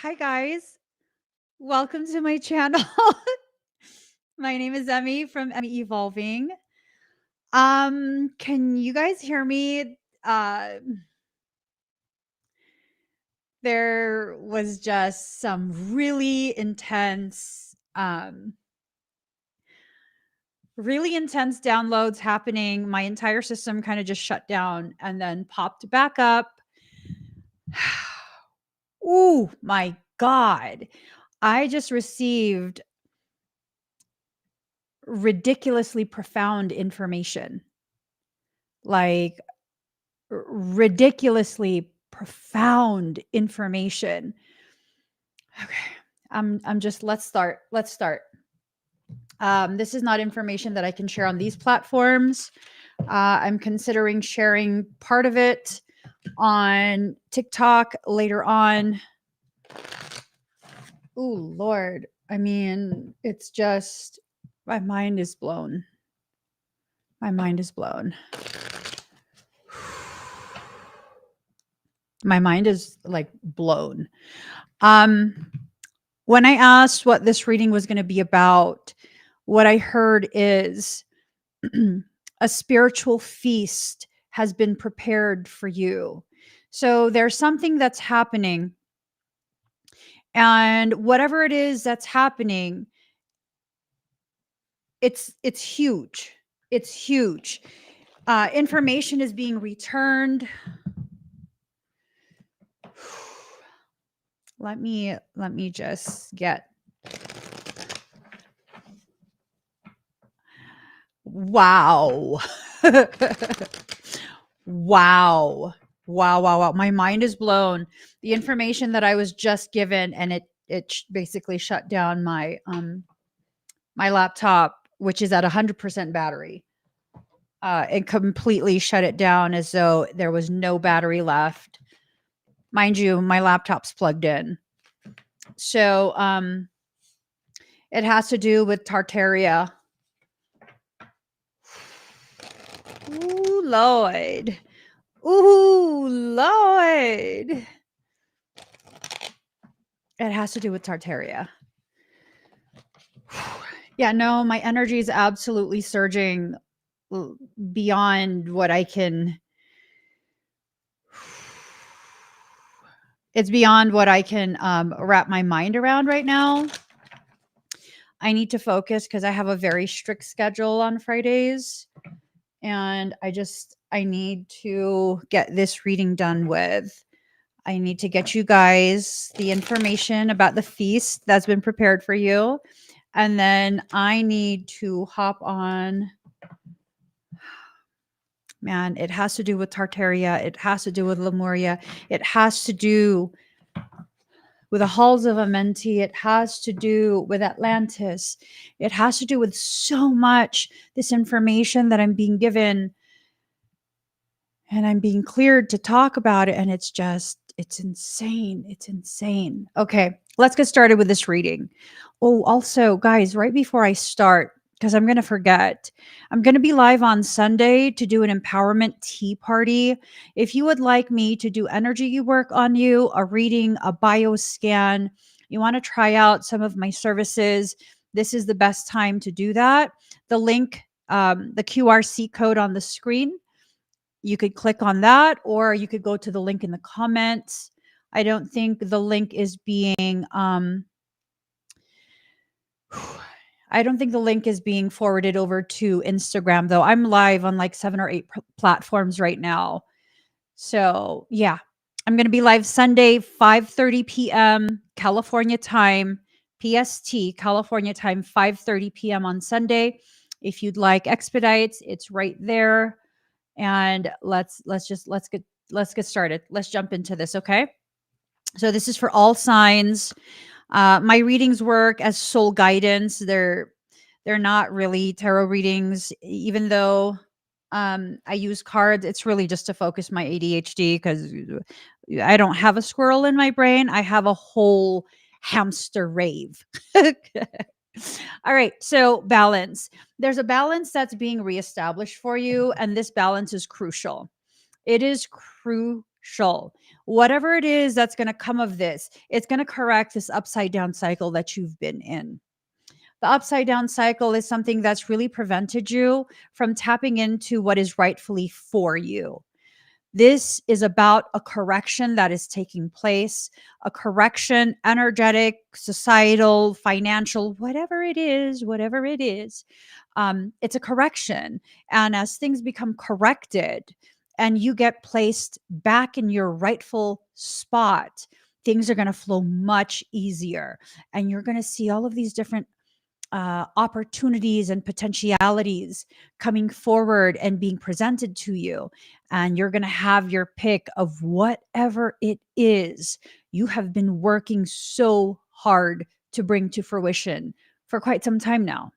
Hi guys, welcome to my channel. My name is Emmy from Emmy Evolving. Can you guys hear me? There was just some really intense downloads happening. My entire system kind of just shut down and then popped back up. Oh my God. I just received ridiculously profound information. Like ridiculously profound information. Okay. I'm just let's start. Let's start. This is not information that I can share on these platforms. I'm considering sharing part of it on TikTok later on. Oh Lord. I mean, it's just my mind is blown. My mind is blown. My mind is like blown. When I asked what this reading was going to be about, what I heard is a spiritual feast has been prepared for you. So there's something that's happening, and whatever it is that's happening, it's huge. It's huge. Information is being returned. Let me just get. Wow. Wow. Wow. My mind is blown. The information that I was just given, and it basically shut down my my laptop, which is at 100% battery. It completely shut it down as though there was no battery left. Mind you, my laptop's plugged in. So it has to do with Tartaria. Ooh, Lord. Ooh, Lord. It has to do with Tartaria. Yeah, no, my energy is absolutely surging beyond what I can. It's beyond what I can wrap my mind around right now. I need to focus because I have a very strict schedule on Fridays. And I need to get this reading done with. I need to get you guys the information about the feast that's been prepared for you. And then I need to hop on. Man, it has to do with Tartaria. It has to do with Lemuria. It has to do with the halls of Amenti. It has to do with Atlantis. It has to do with so much this information that I'm being given. And I'm being cleared to talk about it. And it's insane. It's insane. Okay, let's get started with this reading. Oh, also, guys, right before I start, because I'm going to forget, I'm going to be live on Sunday to do an empowerment tea party. If you would like me to do energy work on you, a reading, a bio scan, you want to try out some of my services, this is the best time to do that. The link, the QRC code on the screen, you could click on that, or you could go to the link in the comments. I don't think the link is being I don't think the link is being forwarded over to Instagram, though. I'm live on like 7 or 8 platforms right now. So, yeah. I'm going to be live Sunday 5:30 p.m. California time, PST, California time 5:30 p.m. on Sunday. If you'd like expedites, it's right there. And let's get started. Let's jump into this, okay? So this is for all signs. My readings work as soul guidance. They're not really tarot readings, even though I use cards. It's really just to focus my ADHD because I don't have a squirrel in my brain. I have a whole hamster rave. All right. So balance. There's a balance that's being reestablished for you, and this balance is crucial. It is Whatever it is that's going to come of this, it's going to correct this upside down cycle that you've been in. The upside down cycle is something that's really prevented you from tapping into what is rightfully for you. This is about a correction that is taking place, a correction, energetic, societal, financial, whatever it is, whatever it is. It's a correction. And as things become corrected and you get placed back in your rightful spot, things are going to flow much easier. And you're going to see all of these different opportunities and potentialities coming forward and being presented to you. And you're going to have your pick of whatever it is you have been working so hard to bring to fruition for quite some time now.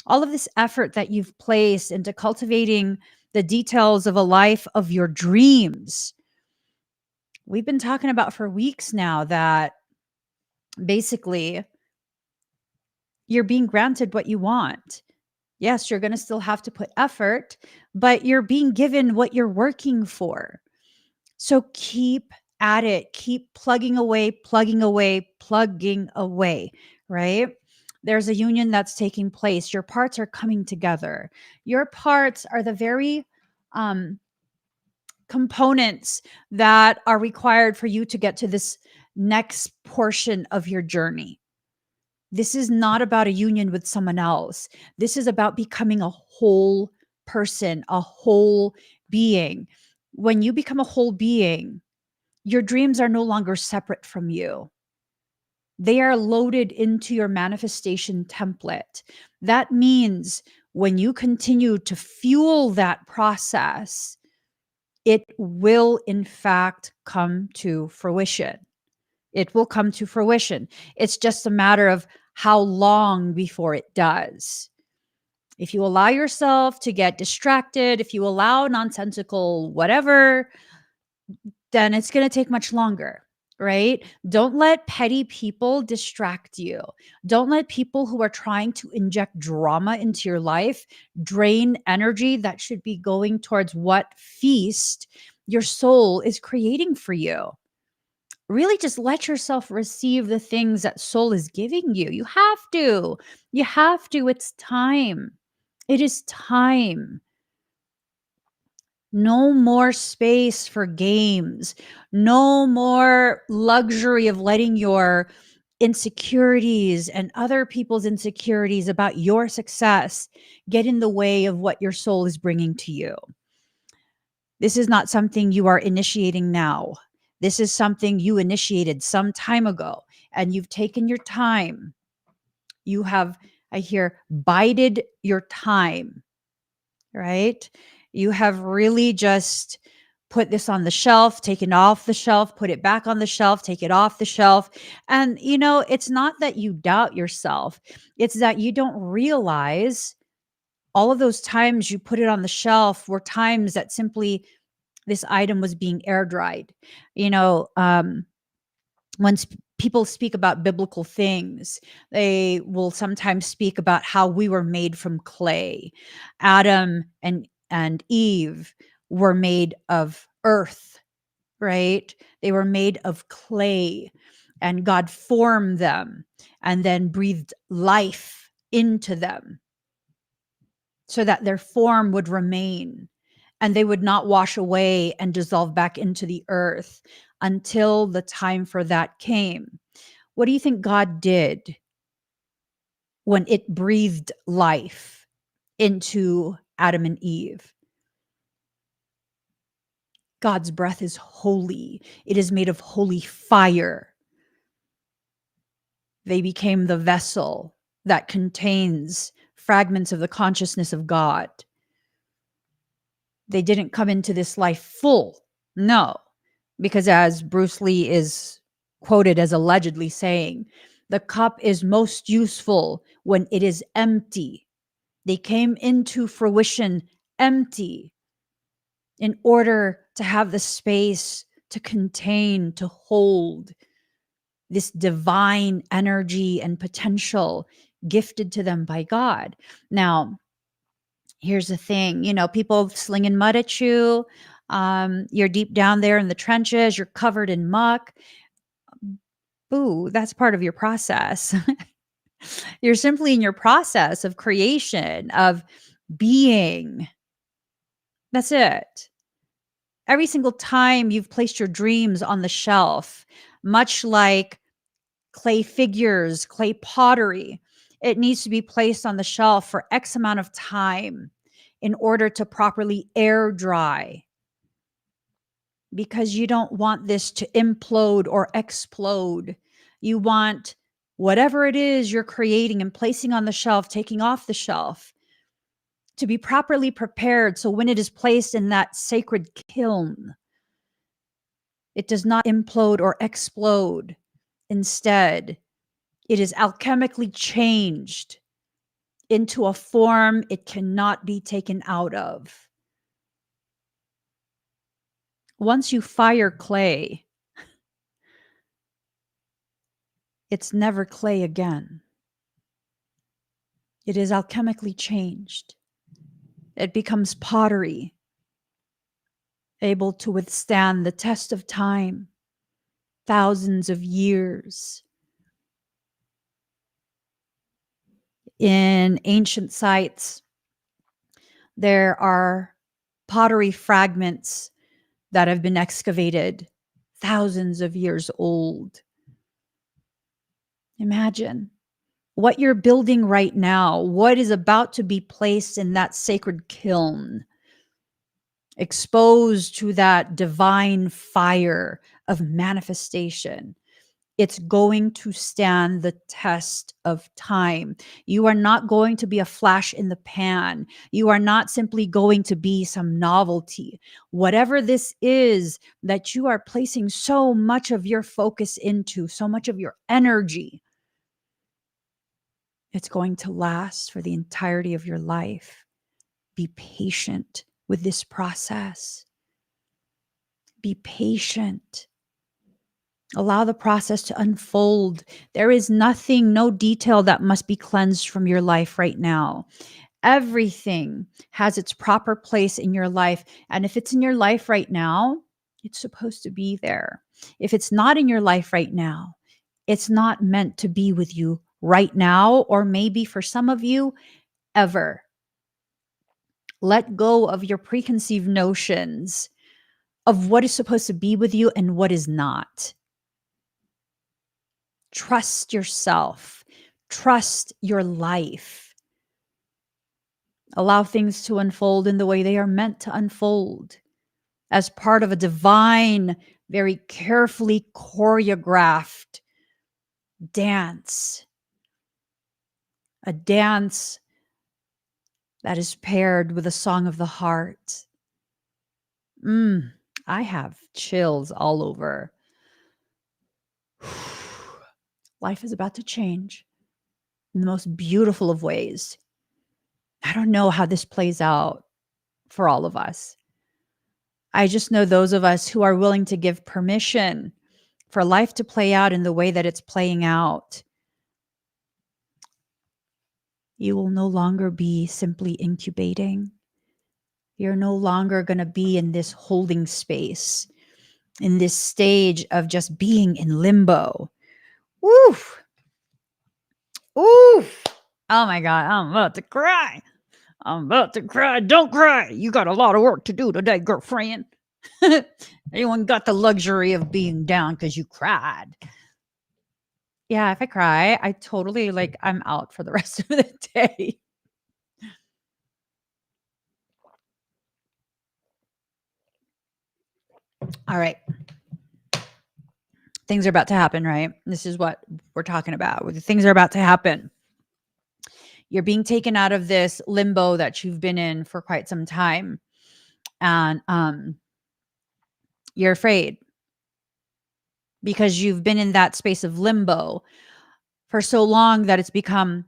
All of this effort that you've placed into cultivating the details of a life of your dreams. We've been talking about for weeks now that basically you're being granted what you want. Yes, you're going to still have to put effort, but you're being given what you're working for. So keep at it, keep plugging away, plugging away, plugging away, right? There's a union that's taking place. Your parts are coming together. Your parts are the very components that are required for you to get to this next portion of your journey. This is not about a union with someone else. This is about becoming a whole person, a whole being. When you become a whole being, your dreams are no longer separate from you. They are loaded into your manifestation template. That means when you continue to fuel that process, it will in fact come to fruition. It will come to fruition. It's just a matter of how long before it does. If you allow yourself to get distracted, if you allow nonsensical whatever, then it's going to take much longer, right? Don't let petty people distract you. Don't let people who are trying to inject drama into your life drain energy that should be going towards what feast your soul is creating for you. Really just let yourself receive the things that soul is giving you. You have to. You have to. It's time. It is time. No more space for games. No more luxury of letting your insecurities and other people's insecurities about your success get in the way of what your soul is bringing to you. This is not something you are initiating now. This is something you initiated some time ago, and you've taken your time. You have, I hear, bided your time, right? You have really just put this on the shelf, taken off the shelf, put it back on the shelf, take it off the shelf. And, it's not that you doubt yourself, it's that you don't realize all of those times you put it on the shelf were times that simply this item was being air dried. When people speak about biblical things, they will sometimes speak about how we were made from clay. Adam and Eve were made of earth, right? They were made of clay, and God formed them and then breathed life into them so that their form would remain and they would not wash away and dissolve back into the earth until the time for that came. What do you think God did when it breathed life into Adam and Eve? God's breath is holy. It is made of holy fire. They became the vessel that contains fragments of the consciousness of God. They didn't come into this life full. No, because as Bruce Lee is quoted as allegedly saying, the cup is most useful when it is empty. They came into fruition empty in order to have the space to contain, to hold this divine energy and potential gifted to them by God. Now, here's the thing, people slinging mud at you, You're deep down there in the trenches, you're covered in muck. Boo, that's part of your process. You're simply in your process of creation, of being. That's it. Every single time you've placed your dreams on the shelf, much like clay figures, clay pottery, it needs to be placed on the shelf for X amount of time in order to properly air dry, because you don't want this to implode or explode. You want whatever it is you're creating and placing on the shelf, taking off the shelf, to be properly prepared so when it is placed in that sacred kiln, it does not implode or explode. Instead, it is alchemically changed into a form it cannot be taken out of. Once you fire clay, it's never clay again. It is alchemically changed. It becomes pottery, able to withstand the test of time, thousands of years. In ancient sites, there are pottery fragments that have been excavated, thousands of years old. Imagine what you're building right now, what is about to be placed in that sacred kiln, exposed to that divine fire of manifestation. It's going to stand the test of time. You are not going to be a flash in the pan. You are not simply going to be some novelty. Whatever this is that you are placing so much of your focus into, so much of your energy, it's going to last for the entirety of your life. Be patient with this process. Be patient. Allow the process to unfold. There is nothing, no detail that must be cleansed from your life right now. Everything has its proper place in your life. And if it's in your life right now, it's supposed to be there. If it's not in your life right now, it's not meant to be with you right now, or maybe for some of you, ever. Let go of your preconceived notions of what is supposed to be with you and what is not. Trust yourself. Trust your life. Allow things to unfold in the way they are meant to unfold, as part of a divine, very carefully choreographed dance. A dance that is paired with a song of the heart. I have chills all over. Life is about to change in the most beautiful of ways. I don't know how this plays out for all of us. I just know those of us who are willing to give permission for life to play out in the way that it's playing out. You will no longer be simply incubating. You're no longer going to be in this holding space, in this stage of just being in limbo. Woof. Oof. Oh my God, I'm about to cry. I'm about to cry. Don't cry. You got a lot of work to do today, girlfriend. Anyone got the luxury of being down because you cried? Yeah, if I cry, I totally I'm out for the rest of the day. All right. Things are about to happen, right? This is what we're talking about. Things are about to happen. You're being taken out of this limbo that you've been in for quite some time. And you're afraid because you've been in that space of limbo for so long that it's become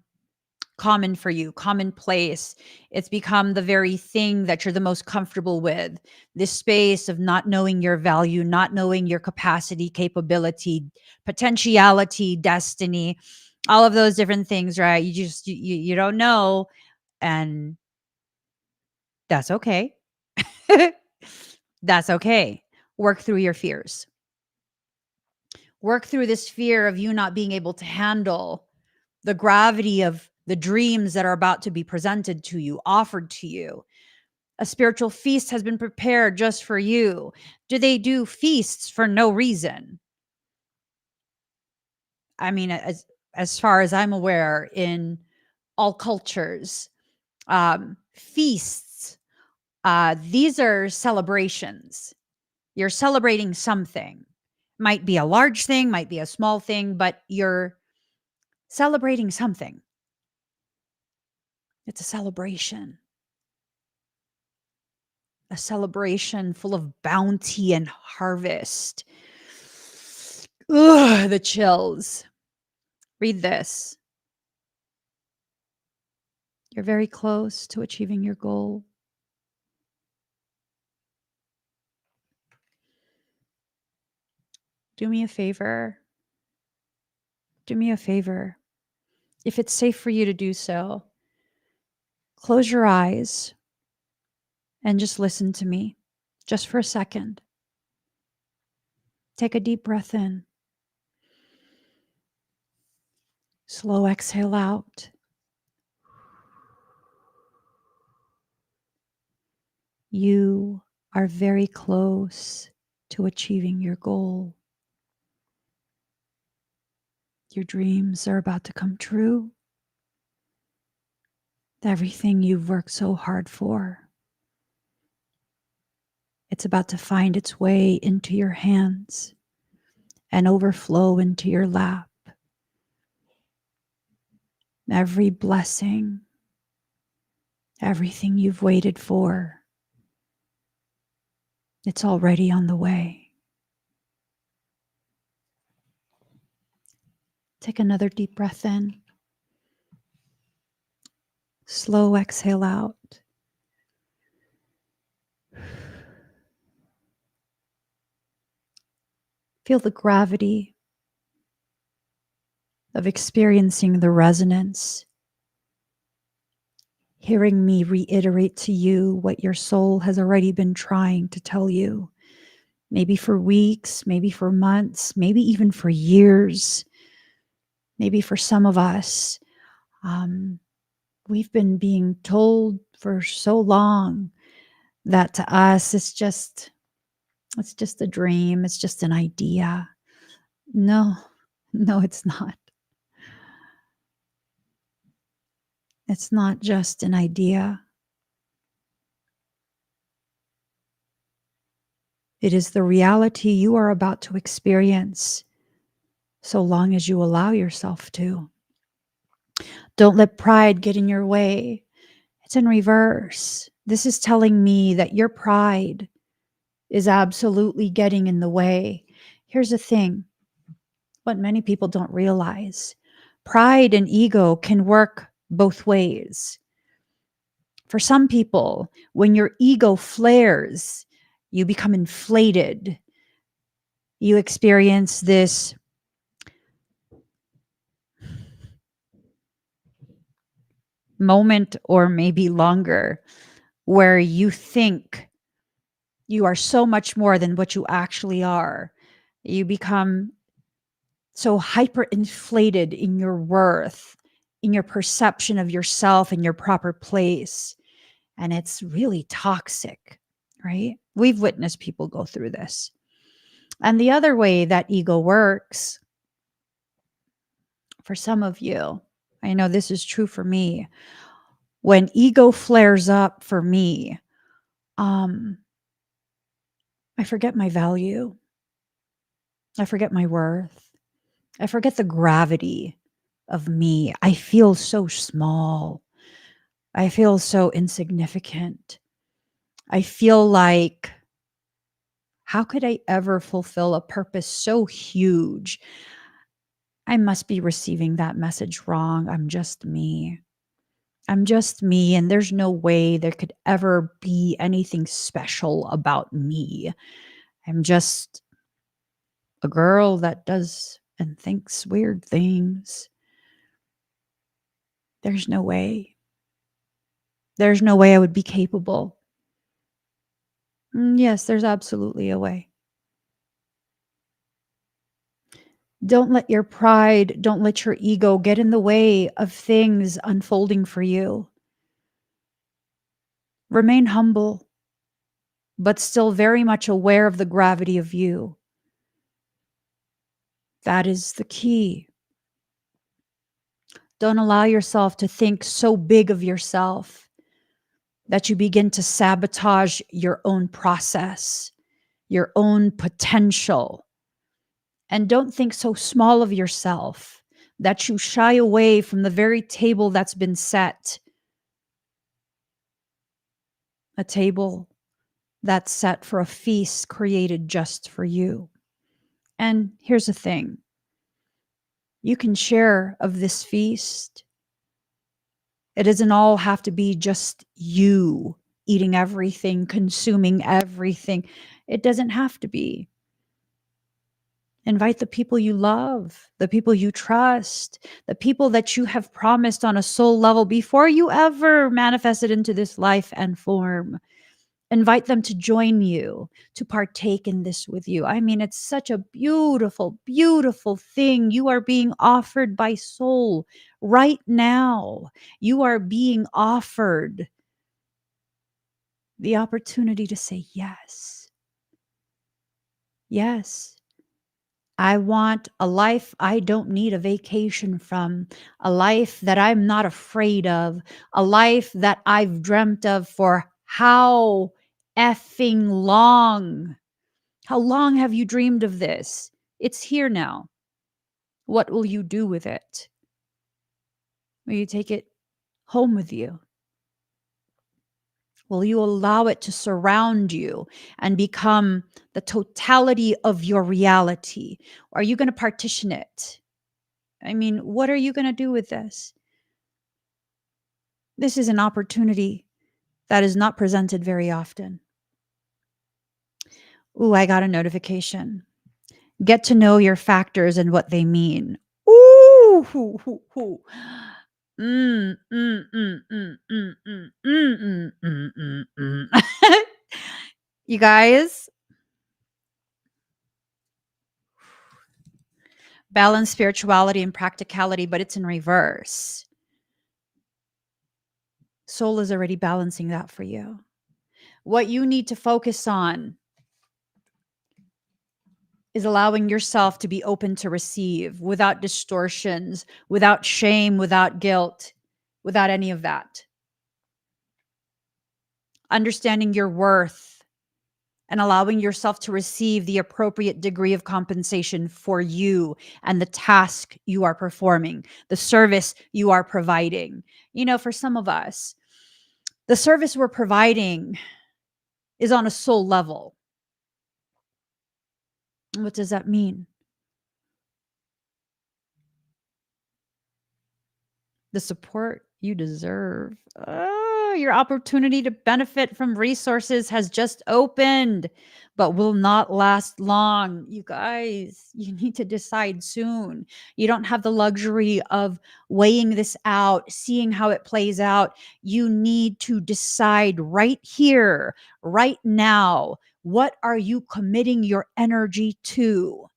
common for you, commonplace. It's become the very thing that you're the most comfortable with. This space of not knowing your value, not knowing your capacity, capability, potentiality, destiny, all of those different things, right? You don't know, and that's okay. That's okay. Work through your fears. Work through this fear of you not being able to handle the gravity of the dreams that are about to be presented to you, offered to you. A spiritual feast has been prepared just for you. Do they do feasts for no reason? I mean, as far as I'm aware, in all cultures, feasts, these are celebrations. You're celebrating something. Might be a large thing, might be a small thing, but you're celebrating something. It's a celebration full of bounty and harvest. Ugh, the chills. Read this. You're very close to achieving your goal. Do me a favor. Do me a favor. If it's safe for you to do so, close your eyes and just listen to me, just for a second. Take a deep breath in. Slow exhale out. You are very close to achieving your goal. Your dreams are about to come true. Everything you've worked so hard for, it's about to find its way into your hands and overflow into your lap. Every blessing, everything you've waited for, it's already on the way. Take another deep breath in. Slow exhale out. Feel the gravity of experiencing the resonance, hearing me reiterate to you what your soul has already been trying to tell you, maybe for weeks, maybe for months, maybe even for years, maybe for some of us. We've been being told for so long that to us it's just a dream, it's just an idea. No, it's not. It's not just an idea. It is the reality you are about to experience, so long as you allow yourself to. Don't let pride get in your way. It's in reverse. This is telling me that your pride is absolutely getting in the way. Here's the thing, what many people don't realize: pride and ego can work both ways. For some people, when your ego flares, you become inflated. You experience this moment, or maybe longer, where you think you are so much more than what you actually are. You become so hyperinflated in your worth, in your perception of yourself and your proper place. And it's really toxic, right? We've witnessed people go through this. And the other way that ego works, for some of you, I know this is true for me, when ego flares up for me, I forget my value. I forget my worth. I forget the gravity of me. I feel so small. I feel so insignificant. I feel like, how could I ever fulfill a purpose so huge? I must be receiving that message wrong. I'm just me. I'm just me, and there's no way there could ever be anything special about me. I'm just a girl that does and thinks weird things. There's no way. There's no way I would be capable. Yes, there's absolutely a way. Don't let your pride, don't let your ego get in the way of things unfolding for you. Remain humble, but still very much aware of the gravity of you. That is the key. Don't allow yourself to think so big of yourself that you begin to sabotage your own process, your own potential. And don't think so small of yourself that you shy away from the very table that's been set, a table that's set for a feast created just for you. And here's the thing, you can share of this feast. It doesn't all have to be just you eating everything, consuming everything. It doesn't have to be. Invite the people you love, the people you trust, the people that you have promised on a soul level before you ever manifested into this life and form. Invite them to join you, to partake in this with you. I mean, it's such a beautiful, beautiful thing. You are being offered by soul right now. You are being offered the opportunity to say yes. Yes. I want a life I don't need a vacation from, a life that I'm not afraid of, a life that I've dreamt of for how effing long? How long have you dreamed of this? It's here now. What will you do with it? Will you take it home with you? Will you allow it to surround you and become the totality of your reality? Are you going to partition it? I mean, what are you going to do with this? This is an opportunity that is not presented very often. Ooh, I got a notification. Get to know your factors and what they mean. Ooh, hoo, hoo, hoo. You guys, balance spirituality and practicality, but it's in reverse. Soul is already balancing that for you. What you need to focus on is allowing yourself to be open to receive without distortions, without shame, without guilt, without any of that. Understanding your worth and allowing yourself to receive the appropriate degree of compensation for you and the task you are performing, the service you are providing. You know, for some of us, the service we're providing is on a soul level. What does that mean? The support you deserve. Oh, your opportunity to benefit from resources has just opened, but will not last long. You guys, you need to decide soon. You don't have the luxury of weighing this out, seeing how it plays out. You need to decide right here, right now. What are you committing your energy to?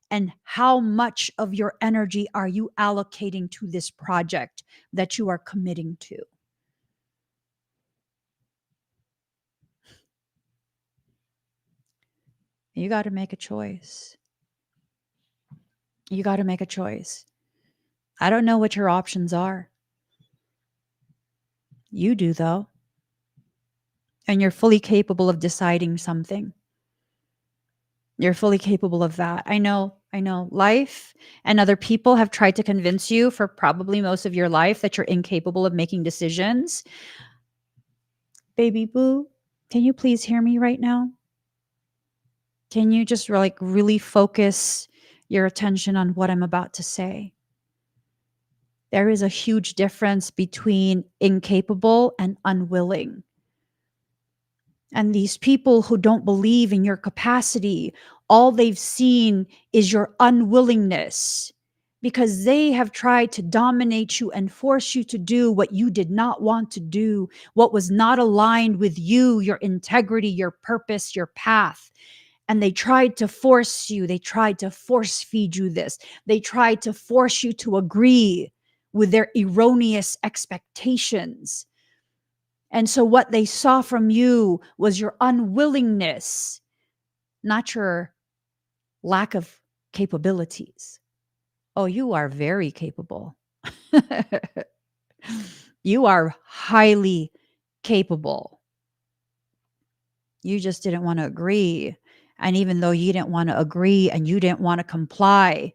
And how much of your energy are you allocating to this project that you are committing to? You got to make a choice. You got to make a choice. I don't know what your options are. You do, though. And you're fully capable of deciding something. You're fully capable of that. I know. Life and other people have tried to convince you for probably most of your life that you're incapable of making decisions. Baby boo, can you please hear me right now? Can you just like really focus your attention on what I'm about to say? There is a huge difference between incapable and unwilling. And these people who don't believe in your capacity, all they've seen is your unwillingness. because they have tried to dominate you and force you to do what you did not want to do, what was not aligned with you, your integrity, your purpose, your path. And they tried to force you, they tried to force feed you this, they tried to force you to agree with their erroneous expectations. And so what they saw from you was your unwillingness, not your lack of capabilities. Oh, you are very capable. You are highly capable. You just didn't want to agree. And even though you didn't want to agree and you didn't want to comply,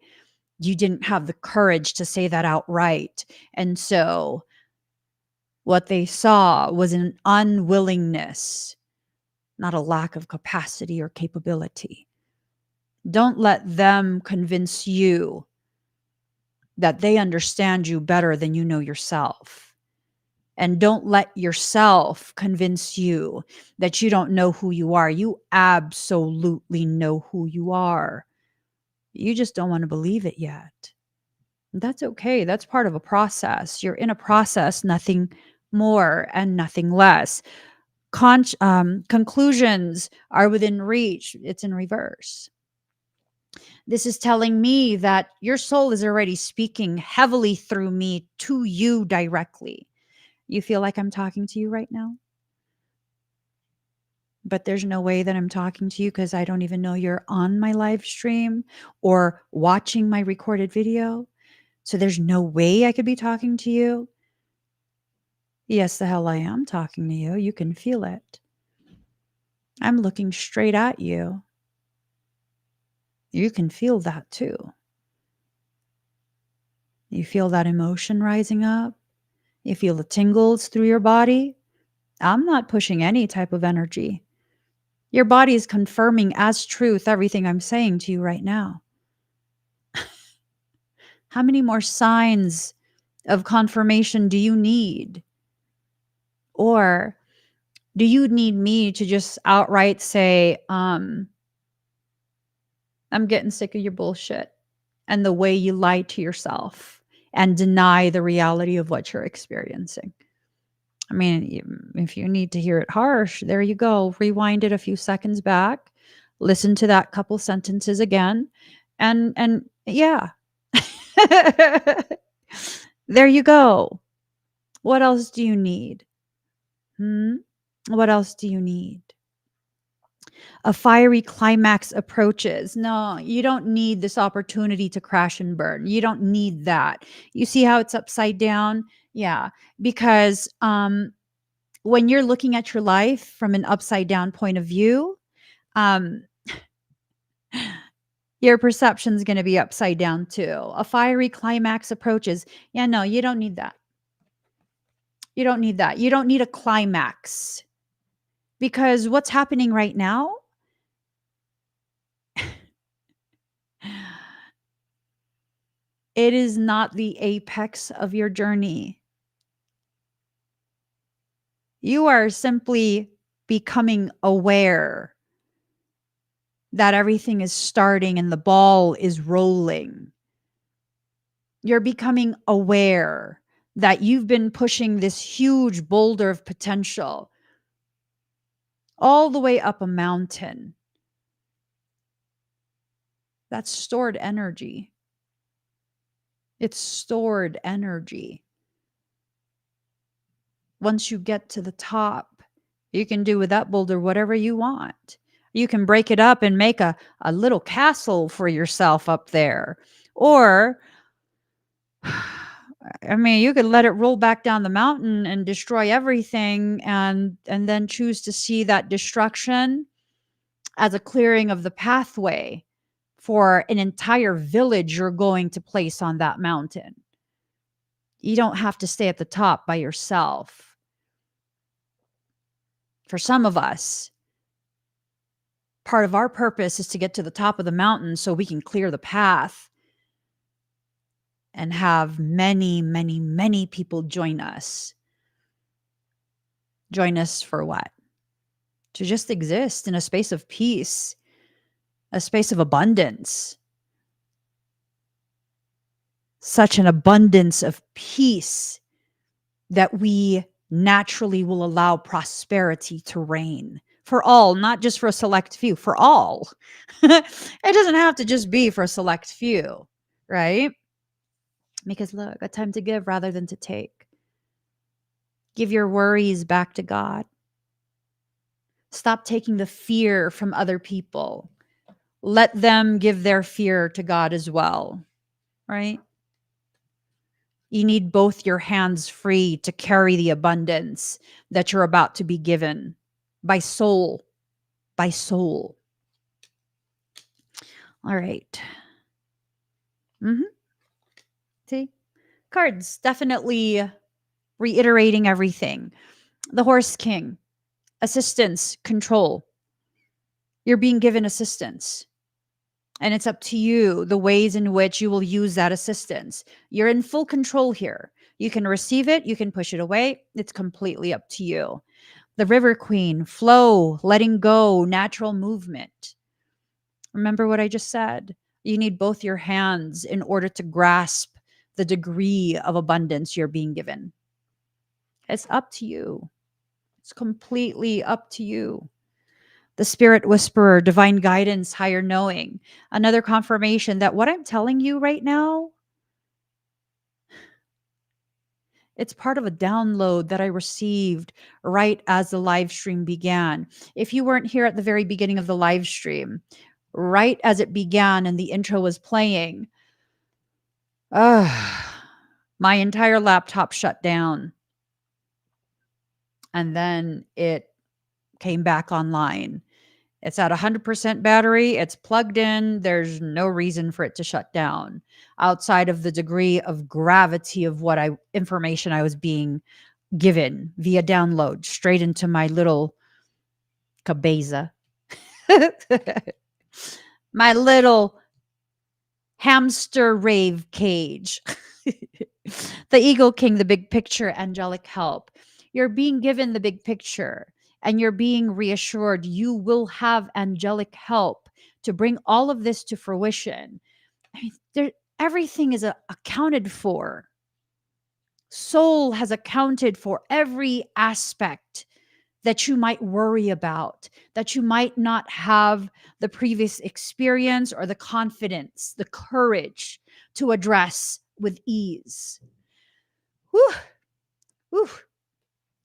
you didn't have the courage to say that outright. And so what they saw was an unwillingness, not a lack of capacity or capability. Don't let them convince you that they understand you better than you know yourself. And don't let yourself convince you that you don't know who you are. You absolutely know who you are. You just don't want to believe it yet. That's okay. That's part of a process. You're in a process, nothing more and nothing less. Conclusions are within reach. It's in reverse. This is telling me that your soul is already speaking heavily through me to you directly. You feel like I'm talking to you right now? But there's no way that I'm talking to you because I don't even know you're on my live stream or watching my recorded video. So there's no way I could be talking to you. Yes, the hell I am talking to you. You can feel it. I'm looking straight at you. You can feel that too. You feel that emotion rising up. You feel the tingles through your body. I'm not pushing any type of energy. Your body is confirming as truth everything I'm saying to you right now. How many more signs of confirmation do you need? Or do you need me to just outright say, I'm getting sick of your bullshit and the way you lie to yourself and deny the reality of what you're experiencing? I mean, if you need to hear it harsh, there you go. Rewind it a few seconds back. Listen to that couple sentences again. And yeah. There you go. What else do you need? What else do you need? A fiery climax approaches. No, you don't need this opportunity to crash and burn. You don't need that. You see how it's upside down? Yeah, because when you're looking at your life from an upside down point of view, um, your perception is going to be upside down too. A fiery climax approaches. Yeah, no, you don't need that. You don't need that. You don't need a climax because what's happening right now, it is not the apex of your journey. You are simply becoming aware that everything is starting and the ball is rolling. You're becoming aware that you've been pushing this huge boulder of potential all the way up a mountain. That's stored energy. It's stored energy. Once you get to the top, you can do with that boulder whatever you want. You can break it up and make a little castle for yourself up there. Or, I mean, you could let it roll back down the mountain and destroy everything and then choose to see that destruction as a clearing of the pathway for an entire village you're going to place on that mountain. You don't have to stay at the top by yourself. For some of us, part of our purpose is to get to the top of the mountain so we can clear the path and have many, many, many people join us. Join us for what? To just exist in a space of peace, a space of abundance. such an abundance of peace that we naturally will allow prosperity to reign for all, not just for a select few, for all. It doesn't have to just be for a select few, right? Because look, a time to give rather than to take. Give your worries back to God. Stop taking the fear from other people. Let them give their fear to God as well, right? You need both your hands free to carry the abundance that you're about to be given by soul, by soul. All right. See, cards definitely reiterating everything. The Horse King, assistance, control. You're being given assistance. And it's up to you the ways in which you will use that assistance. You're in full control here. You can receive it, you can push it away. It's completely up to you. The River Queen, flow, letting go, natural movement. Remember what I just said. You need both your hands in order to grasp the degree of abundance you're being given. It's up to you. It's completely up to you. The Spirit Whisperer, divine guidance, higher knowing. Another confirmation that what I'm telling you right now, it's part of a download that I received right as the live stream began. If you weren't here at the very beginning of the live stream, right as it began and the intro was playing, my entire laptop shut down. And then it came back online. It's at 100% battery. It's plugged in. There's no reason for it to shut down outside of the degree of gravity of what information I was being given via download straight into my little cabeza. My little hamster rave cage. The Eagle King, the big picture, angelic help. You're being given the big picture and you're being reassured you will have angelic help to bring all of this to fruition. I mean, everything is accounted for. Soul has accounted for every aspect that you might worry about, that you might not have the previous experience or the confidence, the courage to address with ease. Whew, whew.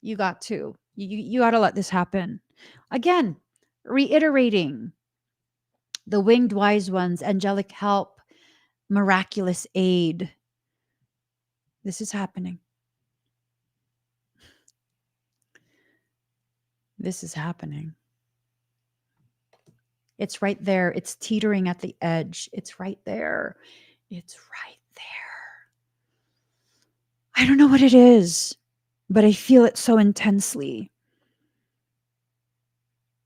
You got to. You got to let this happen. Again, reiterating the winged wise ones, angelic help, miraculous aid. This is happening. This is happening. It's right there. It's teetering at the edge. It's right there. It's right there. I don't know what it is, but I feel it so intensely.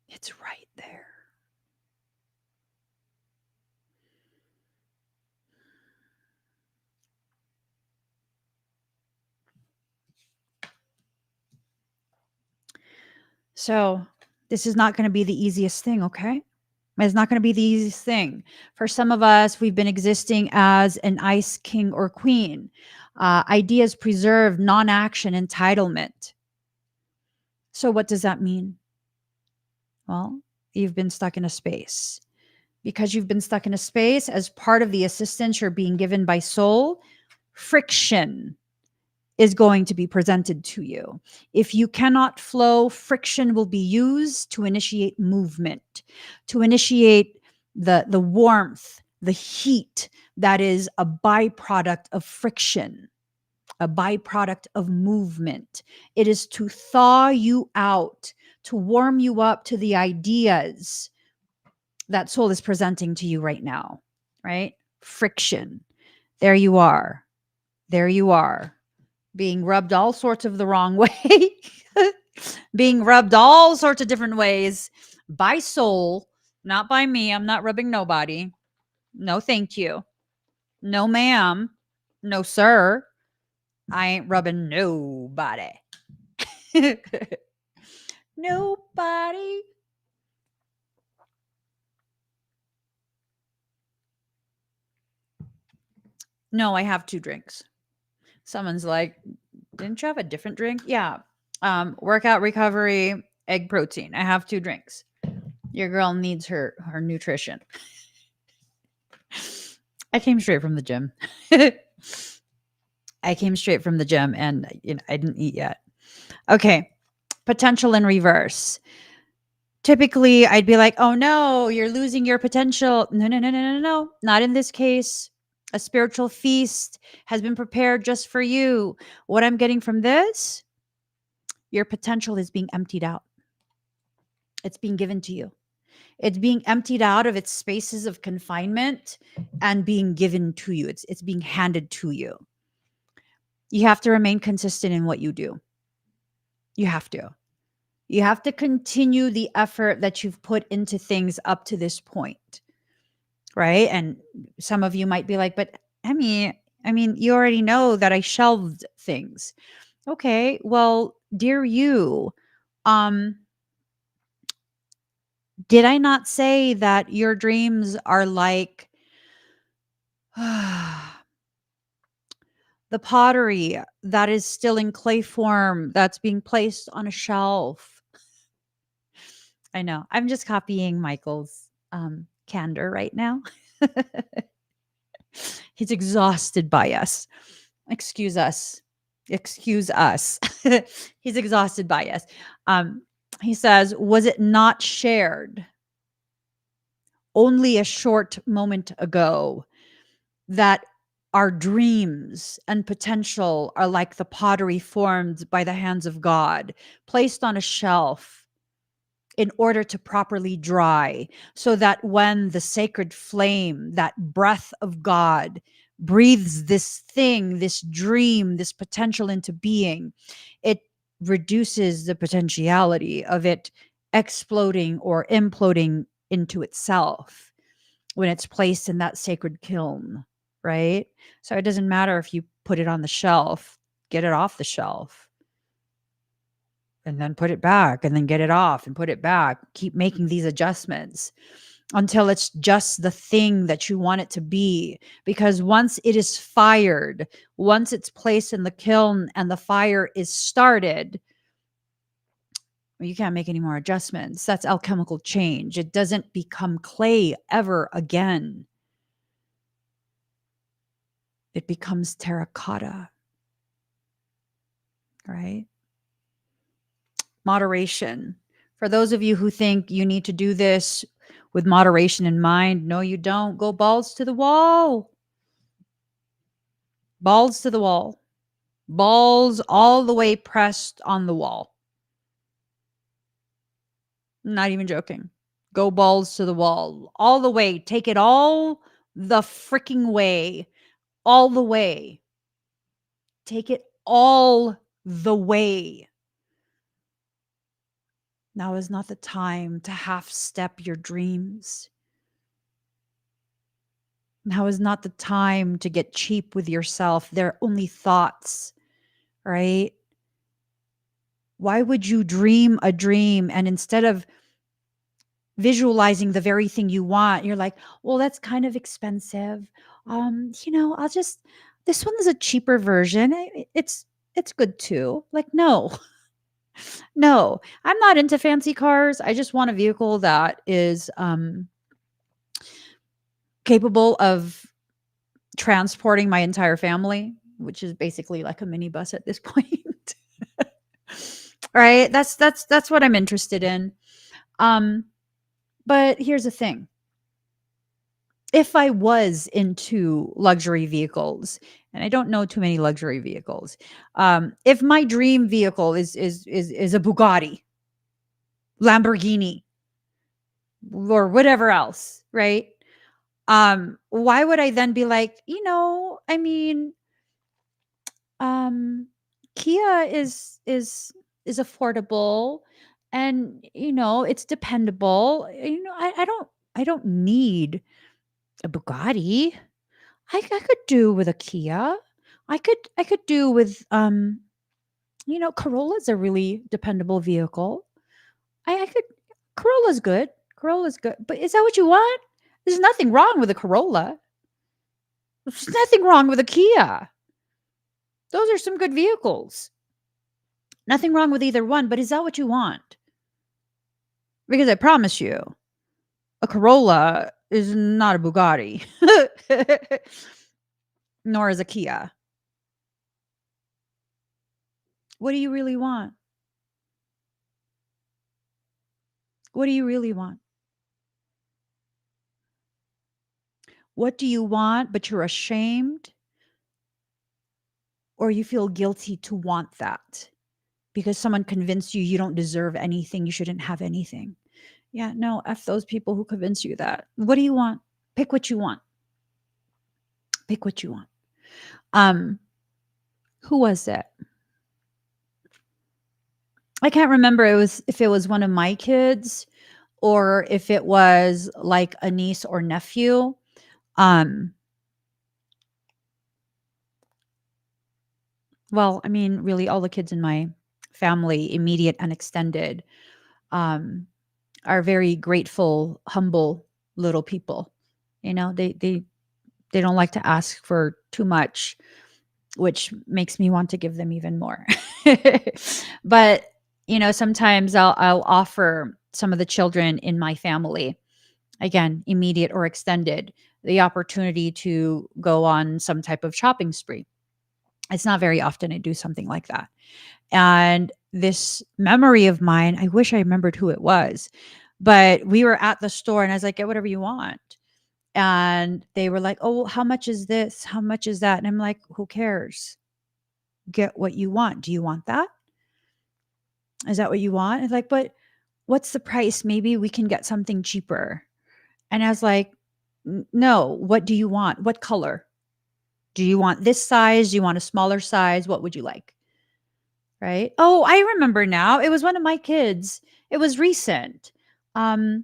It's right there. So, this is not going to be the easiest thing, okay? It's not going to be the easiest thing. For some of us, we've been existing as an ice king or queen. Ideas preserved, non action, entitlement. So, what does that mean? Well, you've been stuck in a space. Because you've been stuck in a space as part of the assistance you're being given by soul, friction is going to be presented to you. If you cannot flow, friction will be used to initiate movement, to initiate the warmth, the heat that is a byproduct of friction, a byproduct of movement. It is to thaw you out, to warm you up to the ideas that soul is presenting to you right now, right? Friction. There you are. There you are. Being rubbed all sorts of the wrong way, being rubbed all sorts of different ways by soul, not by me. I'm not rubbing nobody. No, thank you. No, ma'am. No, sir. I ain't rubbing nobody. Nobody. No, I have 2 drinks. Someone's like, "Didn't you have a different drink?" Yeah. Workout, recovery, egg protein. I have 2 drinks. Your girl needs her nutrition. I came straight from the gym. I came straight from the gym and I didn't eat yet. Okay. Potential in reverse. Typically, I'd be like, "Oh no, you're losing your potential." No, no, no, no, no, no. Not in this case. A spiritual feast has been prepared just for you. What I'm getting from this, your potential is being emptied out. It's being given to you. It's being emptied out of its spaces of confinement and being given to you. It's being handed to you. You have to remain consistent in what you do. You have to. You have to continue the effort that you've put into things up to this point, right? And some of you might be like, "But I mean, you already know that I shelved things." Okay, well, dear you, um, did I not say that your dreams are like the pottery that is still in clay form that's being placed on a shelf? I know. I'm just copying Michael's candor right now. He's exhausted by us. Excuse us. Excuse us. He's exhausted by us. Um, he says, "Was it not shared only a short moment ago that our dreams and potential are like the pottery formed by the hands of God, placed on a shelf in order to properly dry, so that when the sacred flame, that breath of God, breathes this thing, this dream, this potential into being, it reduces the potentiality of it exploding or imploding into itself when it's placed in that sacred kiln, right? So it doesn't matter if you put it on the shelf, get it off the shelf, and then put it back, and then get it off and put it back. Keep making these adjustments until it's just the thing that you want it to be. Because once it is fired, once it's placed in the kiln and the fire is started, you can't make any more adjustments. That's alchemical change. It doesn't become clay ever again. It becomes terracotta, right? Moderation. For those of you who think you need to do this with moderation in mind, no, you don't. Go balls to the wall. Balls to the wall. Balls all the way pressed on the wall. Not even joking. Go balls to the wall. All the way. Take it all the freaking way. All the way. Take it all the way. Now is not the time to half step your dreams. Now is not the time to get cheap with yourself. They're only thoughts, right? Why would you dream a dream and instead of visualizing the very thing you want, you're like, "Well, that's kind of expensive. I'll just this one is a cheaper version. It's good too." Like, no. No. I'm not into fancy cars. I just want a vehicle that is capable of transporting my entire family, which is basically like a minibus at this point. Right? That's what I'm interested in. Um, but here's the thing. If I was into luxury vehicles, and I don't know too many luxury vehicles, if my dream vehicle is a Bugatti, Lamborghini, or whatever else, right? Why would I then be like, I mean, um Kia is affordable, and it's dependable. I don't need a Bugatti. I could do with a Kia. I could do with Corolla's a really dependable vehicle. I could Corolla's good. Corolla's good. But is that what you want? There's nothing wrong with a Corolla. There's nothing wrong with a Kia. Those are some good vehicles. Nothing wrong with either one, but is that what you want? Because I promise you, a Corolla is not a Bugatti, nor is a Kia. What do you really want? What do you really want? What do you want, but you're ashamed or you feel guilty to want that because someone convinced you you don't deserve anything, you shouldn't have anything? Yeah, no, F those people who convince you that. What do you want? Pick what you want. Pick what you want. Um, who was it? I can't remember it was if it was one of my kids or if it was like a niece or nephew. Um, well, I mean, really all the kids in my family, immediate and extended, um, are very grateful, humble little people. You know, they don't like to ask for too much, which makes me want to give them even more. But, you know, sometimes I'll offer some of the children in my family, again, immediate or extended, the opportunity to go on some type of shopping spree. It's not very often I do something like that. And this memory of mine, I wish I remembered who it was, but we were at the store and I was like, get whatever you want. And they were like, oh, how much is this? How much is that? And I'm like, who cares? Get what you want. Do you want that? Is that what you want? It's like, but what's the price? Maybe we can get something cheaper. And I was like, no, what do you want? What color? Do you want this size? Do you want a smaller size? What would you like? Right? Oh, I remember now. It was one of my kids. It was recent. Um,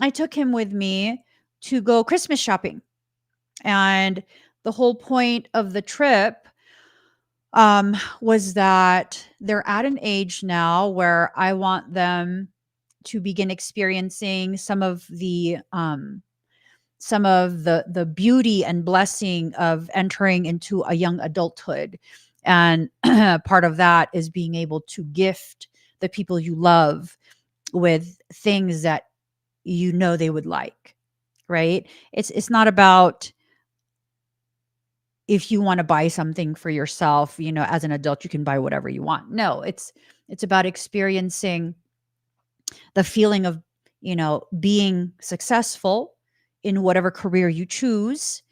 I took him with me to go Christmas shopping. And the whole point of the trip was that they're at an age now where I want them to begin experiencing some of the beauty and blessing of entering into a young adulthood. And part of that is being able to gift the people you love with things that you know they would like, right? It's not about if you want to buy something for yourself, you know, as an adult you can buy whatever you want. No, it's about experiencing the feeling of, you know, being successful in whatever career you choose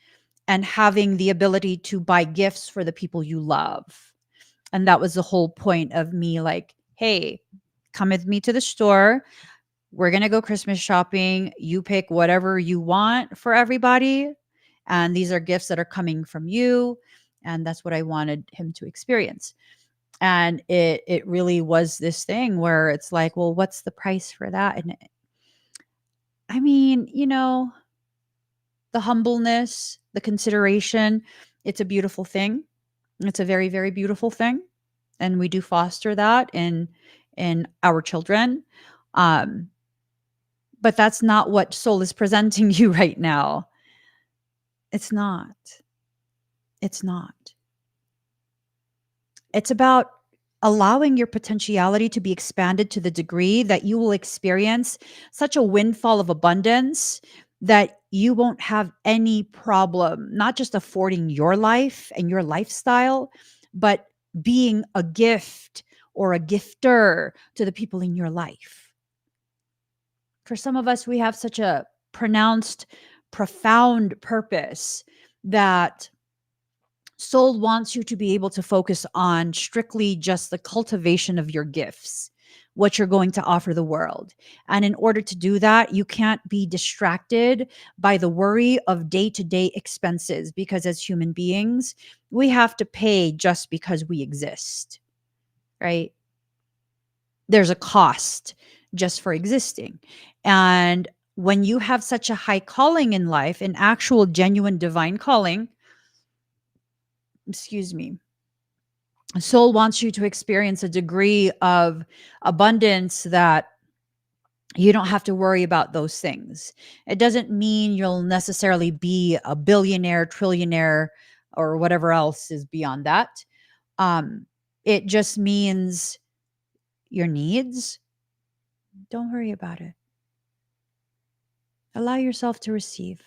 and having the ability to buy gifts for the people you love. And that was the whole point of me like, hey, come with me to the store. We're going to go Christmas shopping. You pick whatever you want for everybody. And these are gifts that are coming from you. And that's what I wanted him to experience. And it really was this thing where it's like, well, what's the price for that? And I mean, you know, the humbleness, the consideration, it's a beautiful thing. It's a very, very beautiful thing. And we do foster that in our children. Um, but that's not what soul is presenting you right now. It's not. It's not. It's about allowing your potentiality to be expanded to the degree that you will experience such a windfall of abundance that you won't have any problem, not just affording your life and your lifestyle, but being a gift or a gifter to the people in your life. For some of us, we have such a pronounced, profound purpose that soul wants you to be able to focus on strictly just the cultivation of your gifts, what you're going to offer the world. And in order to do that, you can't be distracted by the worry of day to day expenses because as human beings, we have to pay just because we exist, right? There's a cost just for existing. And when you have such a high calling in life, an actual genuine divine calling, excuse me, soul wants you to experience a degree of abundance that You don't have to worry about those things. It doesn't mean you'll necessarily be a billionaire, trillionaire, or whatever else is beyond that. Um, it just means your needs, don't worry about it. Allow yourself to receive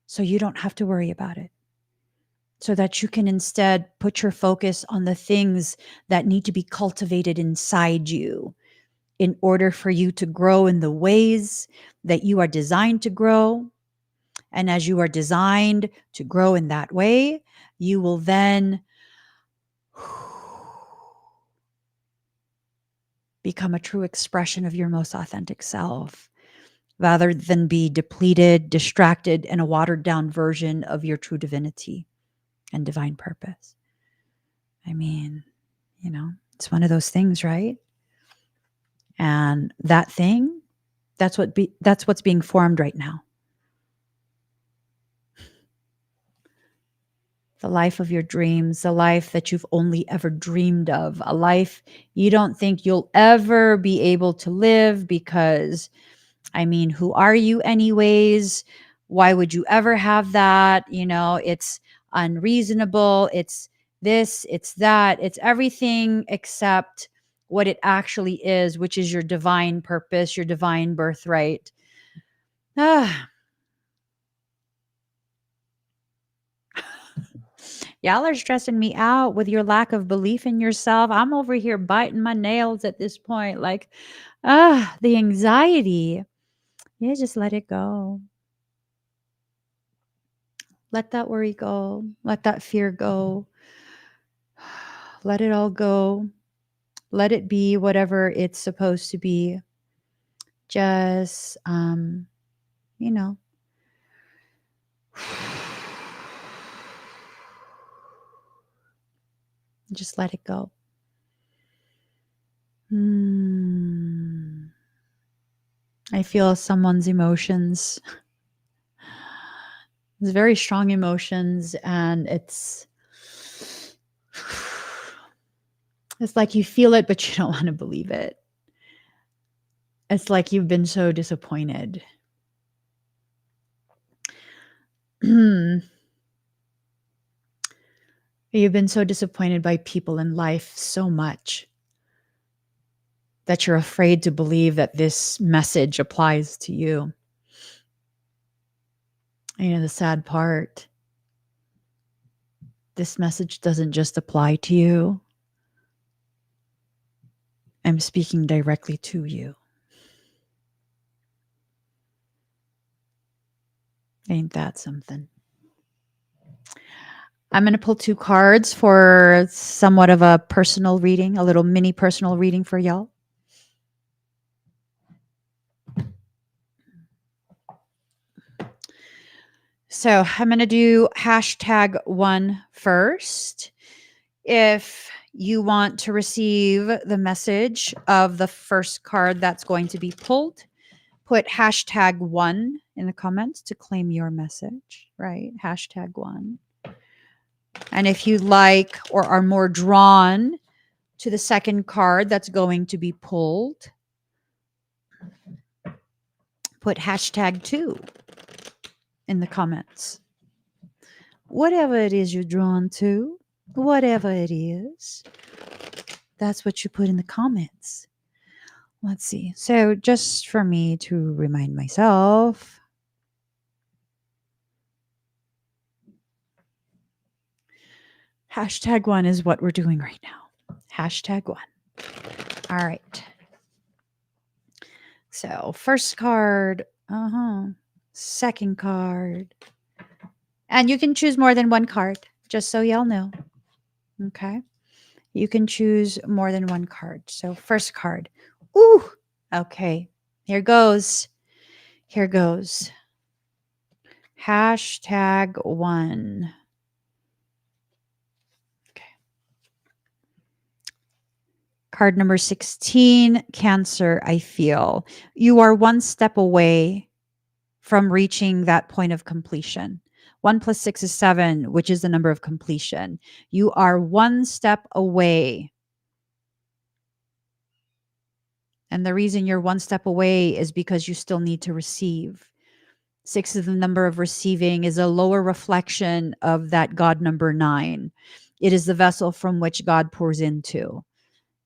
so you don't have to worry about it. So that you can instead put your focus on the things that need to be cultivated inside you in order for you to grow in the ways that you are designed to grow. And as you are designed to grow in that way, you will then become a true expression of your most authentic self rather than be depleted, distracted, and a watered down version of your true divinity and divine purpose. I mean, it's one of those things, right? And that thing, that's what's being formed right now. The life of your dreams, the life that you've only ever dreamed of, a life you don't think you'll ever be able to live because, who are you anyways? Why would you ever have that? It's unreasonable. It's this, it's that, it's everything except what it actually is, which is your divine purpose, your divine birthright. Ah, y'all are stressing me out with your lack of belief in yourself. I'm over here biting my nails at this point. Like, the anxiety. Yeah, just let it go. Let that worry go. Let that fear go. Let it all go. Let it be whatever it's supposed to be. Just, you know, just let it go. I feel someone's emotions. It's very strong emotions, and it's like you feel it, but you don't want to believe it. It's like you've been so disappointed. You've been so disappointed by people in life so much that you're afraid to believe that this message applies to you. The sad part, this message doesn't just apply to you. I'm speaking directly to you. Ain't that something? I'm going to pull 2 cards for somewhat of a personal reading, a little mini personal reading for y'all. So I'm going to do #1 first. If you want to receive the message of the first card that's going to be pulled, put #1 in the comments to claim your message, right? #1. And if you like or are more drawn to the second card that's going to be pulled, put #2 in the comments. Whatever it is you're drawn to, whatever it is, that's what you put in the comments. Let's see. So just for me to remind myself, #1 is what we're doing right now. #1. All right. So first card, second card. And you can choose more than one card, just so y'all know. Okay. You can choose more than one card. So first card. Ooh. Okay. Here goes. Here goes. #1. Okay. Card number 16, Cancer, I feel. You are one step away from reaching that point of completion. 1 + 6 is 7, which is the number of completion. You are one step away. And the reason you're one step away is because you still need to receive. 6 is the number of receiving, is a lower reflection of that God number 9. It is the vessel from which God pours into.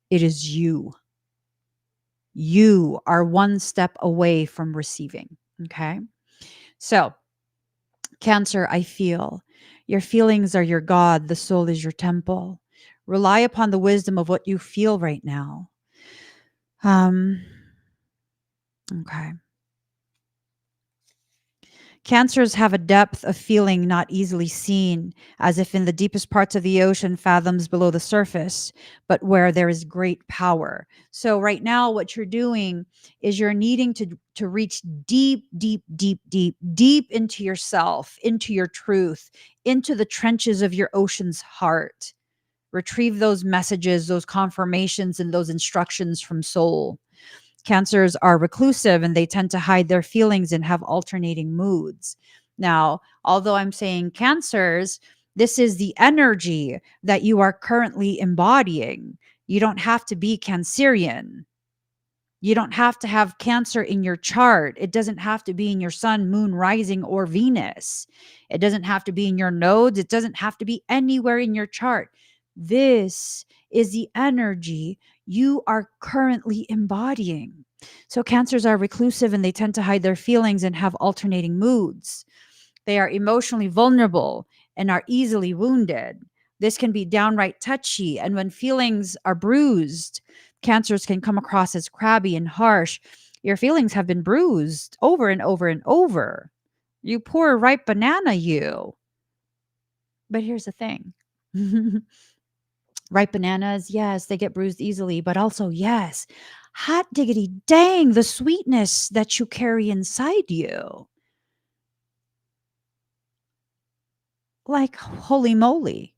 It is you. You are one step away from receiving. Okay. So, Cancer, I feel. Your feelings are your God. The soul is your temple. Rely upon the wisdom of what you feel right now. Okay. Cancers have a depth of feeling not easily seen, as if in the deepest parts of the ocean, fathoms below the surface, but where there is great power. So right now, what you're doing is you're needing to reach deep, deep, deep, deep, deep into yourself, into your truth, into the trenches of your ocean's heart. Retrieve those messages, those confirmations, and those instructions from soul. Cancers are reclusive and they tend to hide their feelings and have alternating moods. Now, although I'm saying cancers, this is the energy that you are currently embodying. You don't have to be Cancerian. You don't have to have Cancer in your chart. It doesn't have to be in your sun, moon, rising, or Venus. It doesn't have to be in your nodes. It doesn't have to be anywhere in your chart. This is the energy you are currently embodying. So, Cancers are reclusive and they tend to hide their feelings and have alternating moods. They are emotionally vulnerable and are easily wounded. This can be downright touchy. And when feelings are bruised, Cancers can come across as crabby and harsh. Your feelings have been bruised over and over and over. You poor ripe banana, you. But here's the thing. Ripe bananas, yes, they get bruised easily, but also, yes, hot diggity dang, the sweetness that you carry inside you. Like, holy moly.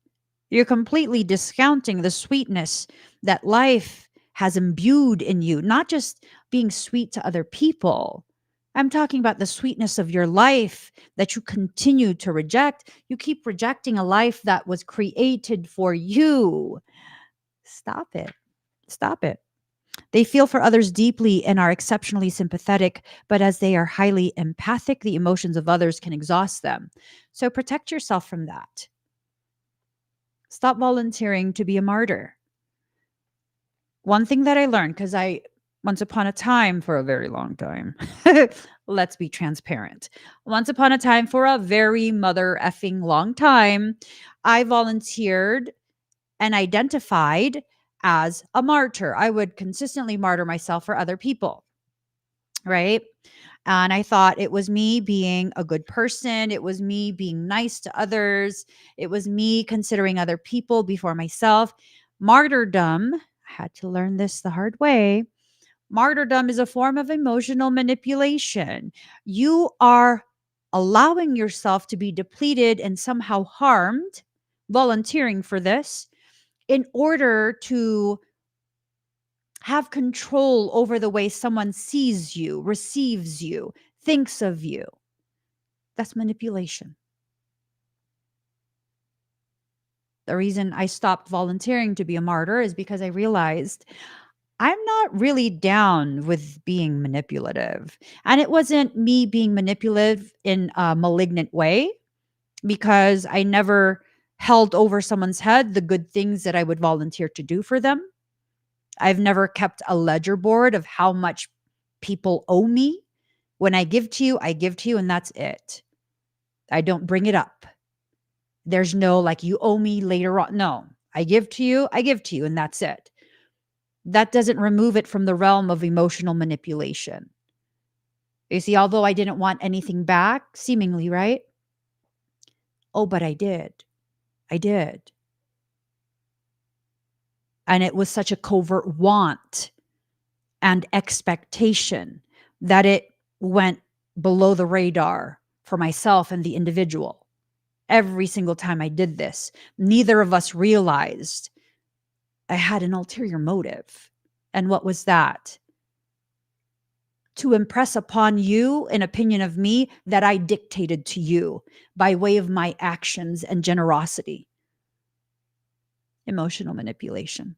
You're completely discounting the sweetness that life has imbued in you, not just being sweet to other people. I'm talking about the sweetness of your life that you continue to reject. You keep rejecting a life that was created for you. Stop it. Stop it. They feel for others deeply and are exceptionally sympathetic, but as they are highly empathic, the emotions of others can exhaust them. So protect yourself from that. Stop volunteering to be a martyr. One thing that I learned, because once upon a time, for a very long time, let's be transparent. Once upon a time, for a very mother effing long time, I volunteered and identified as a martyr. I would consistently martyr myself for other people, right? And I thought it was me being a good person. It was me being nice to others. It was me considering other people before myself. Martyrdom, I had to learn this the hard way. Martyrdom is a form of emotional manipulation. You are allowing yourself to be depleted and somehow harmed, volunteering for this, in order to have control over the way someone sees you, receives you, thinks of you. That's manipulation. The reason I stopped volunteering to be a martyr is because I realized I'm not really down with being manipulative. And it wasn't me being manipulative in a malignant way, because I never held over someone's head the good things that I would volunteer to do for them. I've never kept a ledger board of how much people owe me. When I give to you, and that's it. I don't bring it up. There's no like, you owe me later on. No, I give to you, and that's it. That doesn't remove it from the realm of emotional manipulation. You see, although I didn't want anything back, seemingly, right? Oh, but I did. I did. And it was such a covert want and expectation that it went below the radar for myself and the individual. Every single time I did this, neither of us realized I had an ulterior motive. And what was that? To impress upon you an opinion of me that I dictated to you by way of my actions and generosity. Emotional manipulation.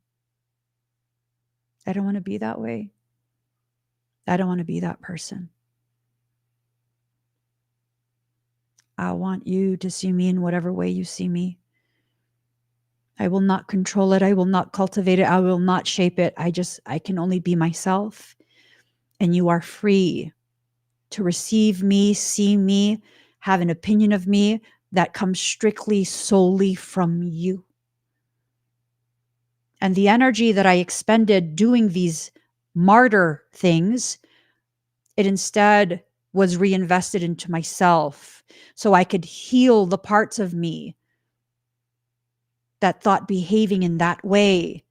I don't want to be that way. I don't want to be that person. I want you to see me in whatever way you see me. I will not control it. I will not cultivate it. I will not shape it. I can only be myself. And you are free to receive me, see me, have an opinion of me that comes strictly, solely from you. And the energy that I expended doing these martyr things, it instead was reinvested into myself so I could heal the parts of me that thought behaving in that way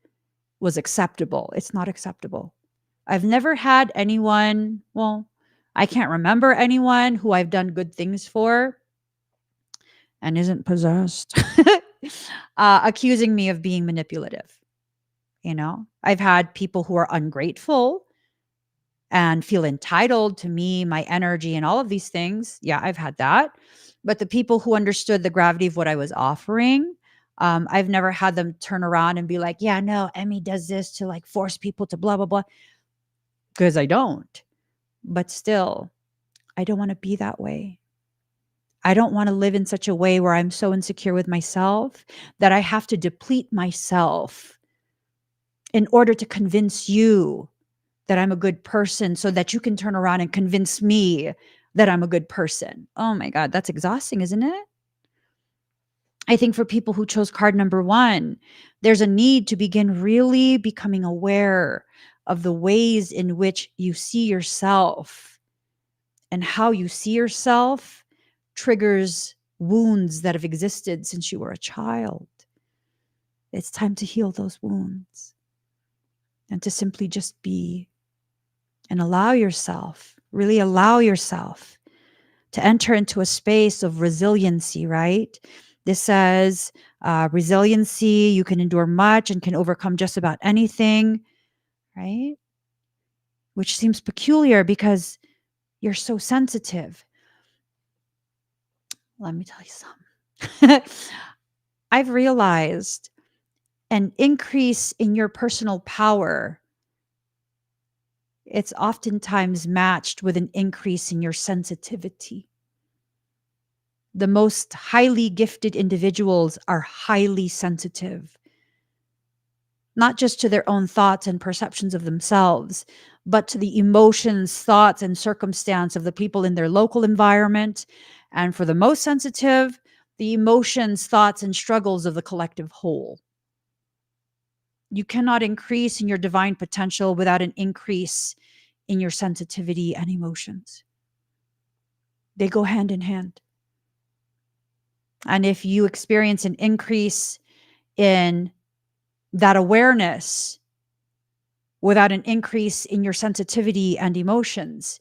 was acceptable. It's not acceptable. I've never had anyone, well, I can't remember anyone who I've done good things for and isn't possessed, accusing me of being manipulative. You know, I've had people who are ungrateful and feel entitled to me, my energy, and all of these things. Yeah, I've had that. But the people who understood the gravity of what I was offering, I've never had them turn around and be like, yeah, no, Emmy does this to like force people to blah, blah, blah. Because I don't. But still, I don't want to be that way. I don't want to live in such a way where I'm so insecure with myself that I have to deplete myself in order to convince you that I'm a good person so that you can turn around and convince me that I'm a good person. Oh my God, that's exhausting, isn't it? I think for people who chose card number 1, there's a need to begin really becoming aware of the ways in which you see yourself, and how you see yourself triggers wounds that have existed since you were a child. It's time to heal those wounds and to simply just be and really allow yourself to enter into a space of resiliency, right? This says resiliency, you can endure much and can overcome just about anything, right? Which seems peculiar because you're so sensitive. Let me tell you something. I've realized an increase in your personal power, it's oftentimes matched with an increase in your sensitivity. The most highly gifted individuals are highly sensitive, not just to their own thoughts and perceptions of themselves, but to the emotions, thoughts, and circumstance of the people in their local environment. And for the most sensitive, the emotions, thoughts, and struggles of the collective whole. You cannot increase in your divine potential without an increase in your sensitivity and emotions. They go hand in hand. And if you experience an increase in that awareness without an increase in your sensitivity and emotions,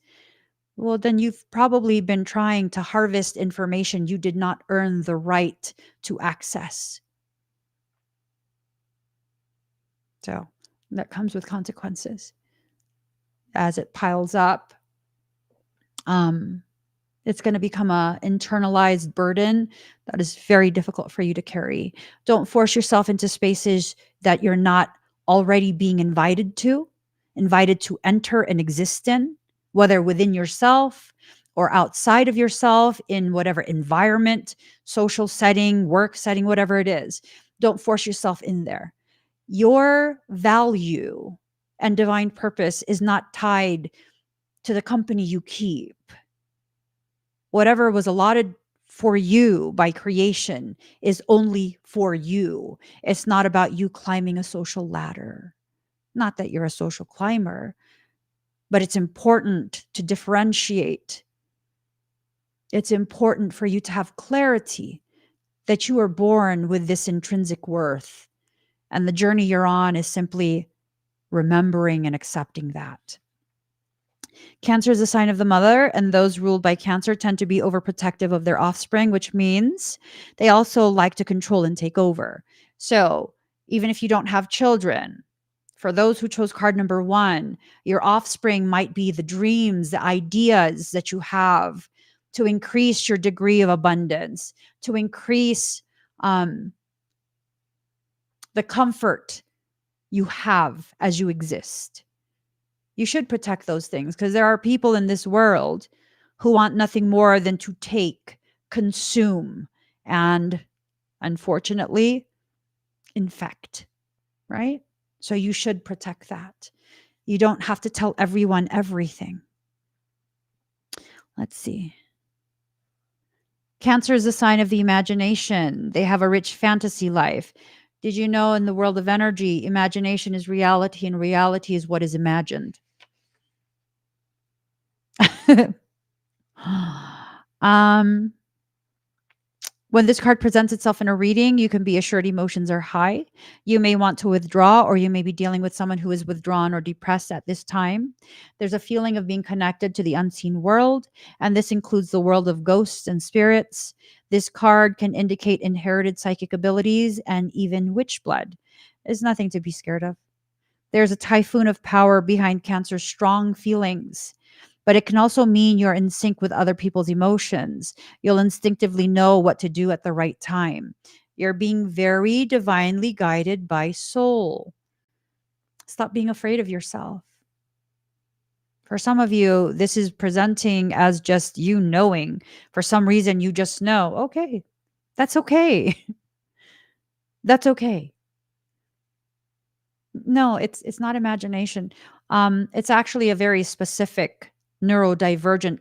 well, then you've probably been trying to harvest information you did not earn the right to access. So that comes with consequences. As it piles up, it's going to become a internalized burden that is very difficult for you to carry. Don't force yourself into spaces that you're not already being invited to enter and exist in, whether within yourself or outside of yourself, in whatever environment, social setting, work setting, whatever it is. Don't force yourself in there. Your value and divine purpose is not tied to the company you keep. Whatever was allotted for you by creation is only for you. It's not about you climbing a social ladder. Not that you're a social climber, but it's important to differentiate. It's important for you to have clarity that you are born with this intrinsic worth. And the journey you're on is simply remembering and accepting that. Cancer is a sign of the mother, and those ruled by Cancer tend to be overprotective of their offspring, which means they also like to control and take over. So even if you don't have children, for those who chose card number 1, your offspring might be the dreams, the ideas that you have to increase your degree of abundance, to increase the comfort you have as you exist. You should protect those things because there are people in this world who want nothing more than to take, consume, and unfortunately infect, right? So you should protect that. You don't have to tell everyone everything. Let's see. Cancer is a sign of the imagination. They have a rich fantasy life. Did you know in the world of energy, imagination is reality and reality is what is imagined? um, When this card presents itself in a reading, you can be assured emotions are high. You may want to withdraw, or you may be dealing with someone who is withdrawn or depressed at this time. There's a feeling of being connected to the unseen world, and this includes the world of ghosts and spirits. This card can indicate inherited psychic abilities and even witch blood. There's nothing to be scared of. There's a typhoon of power behind Cancer's strong feelings, but it can also mean you're in sync with other people's emotions. You'll instinctively know what to do at the right time. You're being very divinely guided by soul. Stop being afraid of yourself. For some of you, this is presenting as just you knowing. For some reason, you just know, okay, that's okay. That's okay. No, it's not imagination. It's actually a very specific neurodivergent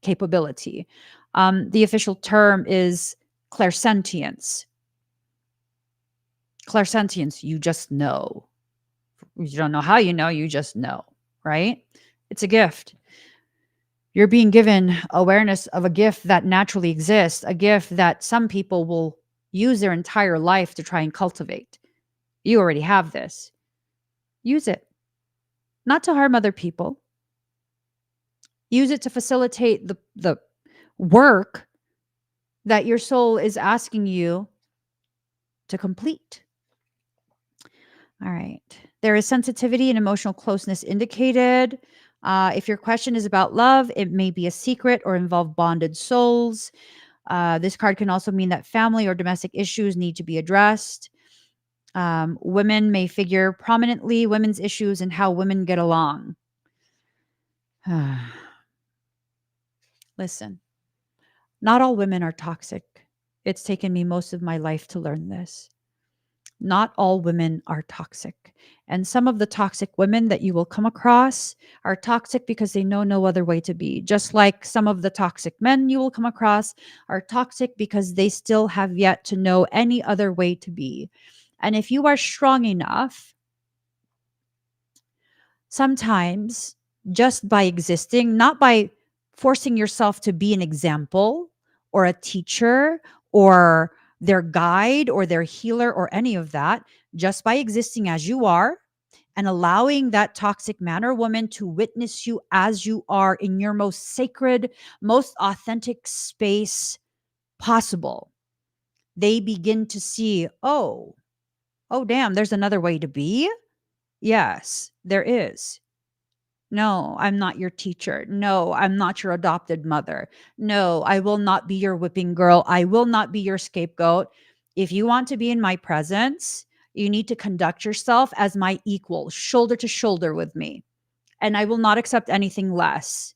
capability. The official term is clairsentience. Clairsentience, you just know. You don't know how you know, you just know, right? It's a gift. You're being given awareness of a gift that naturally exists, a gift that some people will use their entire life to try and cultivate. You already have this. Use it, not to harm other people. Use it to facilitate the work that your soul is asking you to complete. All right. There is sensitivity and emotional closeness indicated. If your question is about love, it may be a secret or involve bonded souls. This card can also mean that family or domestic issues need to be addressed. Women may figure prominently, women's issues and how women get along. Listen, not all women are toxic. It's taken me most of my life to learn this. Not all women are toxic. And some of the toxic women that you will come across are toxic because they know no other way to be. Just like some of the toxic men you will come across are toxic because they still have yet to know any other way to be. And if you are strong enough, sometimes just by existing, not by forcing yourself to be an example or a teacher or their guide or their healer or any of that, just by existing as you are and allowing that toxic man or woman to witness you as you are in your most sacred, most authentic space possible, they begin to see, oh, damn, there's another way to be. Yes, there is. No, I'm not your teacher. No, I'm not your adopted mother. No, I will not be your whipping girl. I will not be your scapegoat. If you want to be in my presence, you need to conduct yourself as my equal, shoulder to shoulder with me. And I will not accept anything less.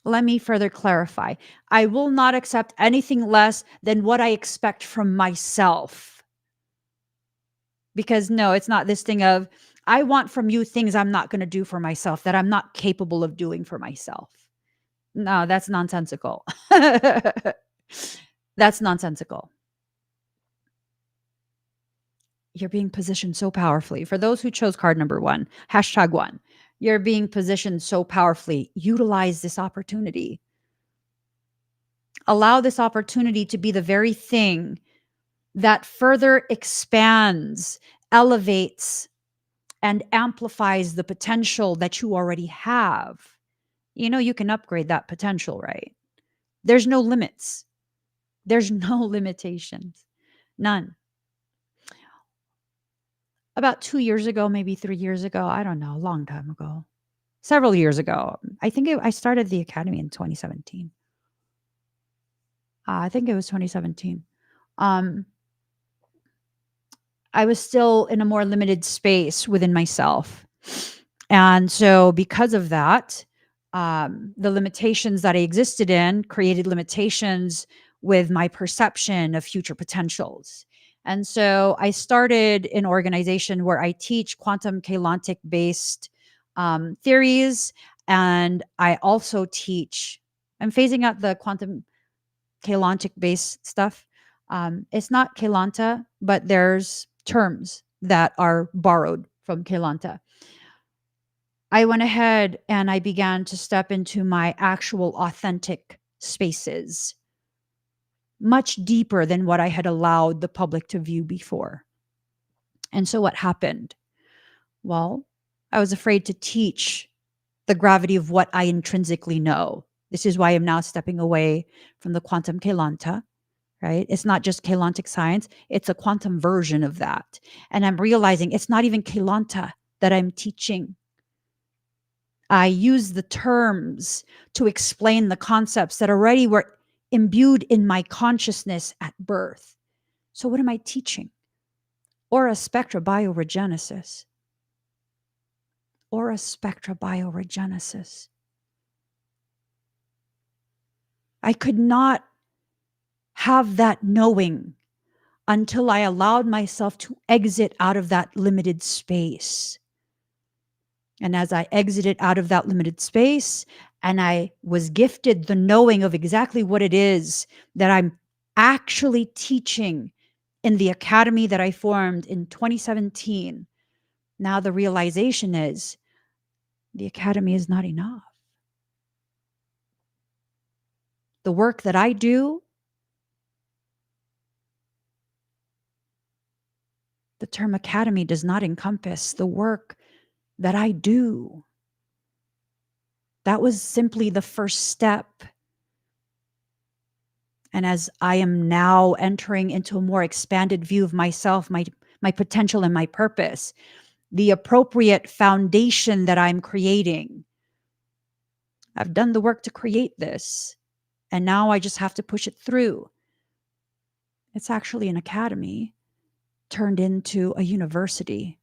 Let me further clarify. I will not accept anything less than what I expect from myself. Because no, it's not this thing of, I want from you things I'm not going to do for myself, that I'm not capable of doing for myself. No, that's nonsensical. That's nonsensical. You're being positioned so powerfully. For those who chose card number one, #1, you're being positioned so powerfully. Utilize this opportunity. Allow this opportunity to be the very thing that further expands, elevates, and amplifies the potential that you already have. You know, you can upgrade that potential, right? There's no limits. There's no limitations. None. About 2 years ago, maybe 3 years ago, I don't know, a long time ago, several years ago. I started the academy in 2017. I think it was 2017. Um, I was still in a more limited space within myself. And so, because of that, the limitations that I existed in created limitations with my perception of future potentials. And so, I started an organization where I teach quantum chaotic based theories. And I also teach, I'm phasing out the quantum chaotic based stuff. It's not Kalanta, but there's terms that are borrowed from Kalanta. I went ahead and I began to step into my actual authentic spaces, much deeper than what I had allowed the public to view before. And so what happened? Well, I was afraid to teach the gravity of what I intrinsically know. This is why I'm now stepping away from the quantum Kalanta, right? It's not just Kalantic science, it's a quantum version of that. And I'm realizing it's not even Kalanta that I'm teaching. I use the terms to explain the concepts that already were imbued in my consciousness at birth. So, what am I teaching? Aura spectra bioregenesis. Aura spectra bioregenesis. I could not have that knowing until I allowed myself to exit out of that limited space. And as I exited out of that limited space, and I was gifted the knowing of exactly what it is that I'm actually teaching in the academy that I formed in 2017, now the realization is the academy is not enough. The work that I do, the term academy does not encompass the work that I do. That was simply the first step. And as I am now entering into a more expanded view of myself, my potential and my purpose, the appropriate foundation that I'm creating, I've done the work to create this. And now I just have to push it through. It's actually an academy turned into a university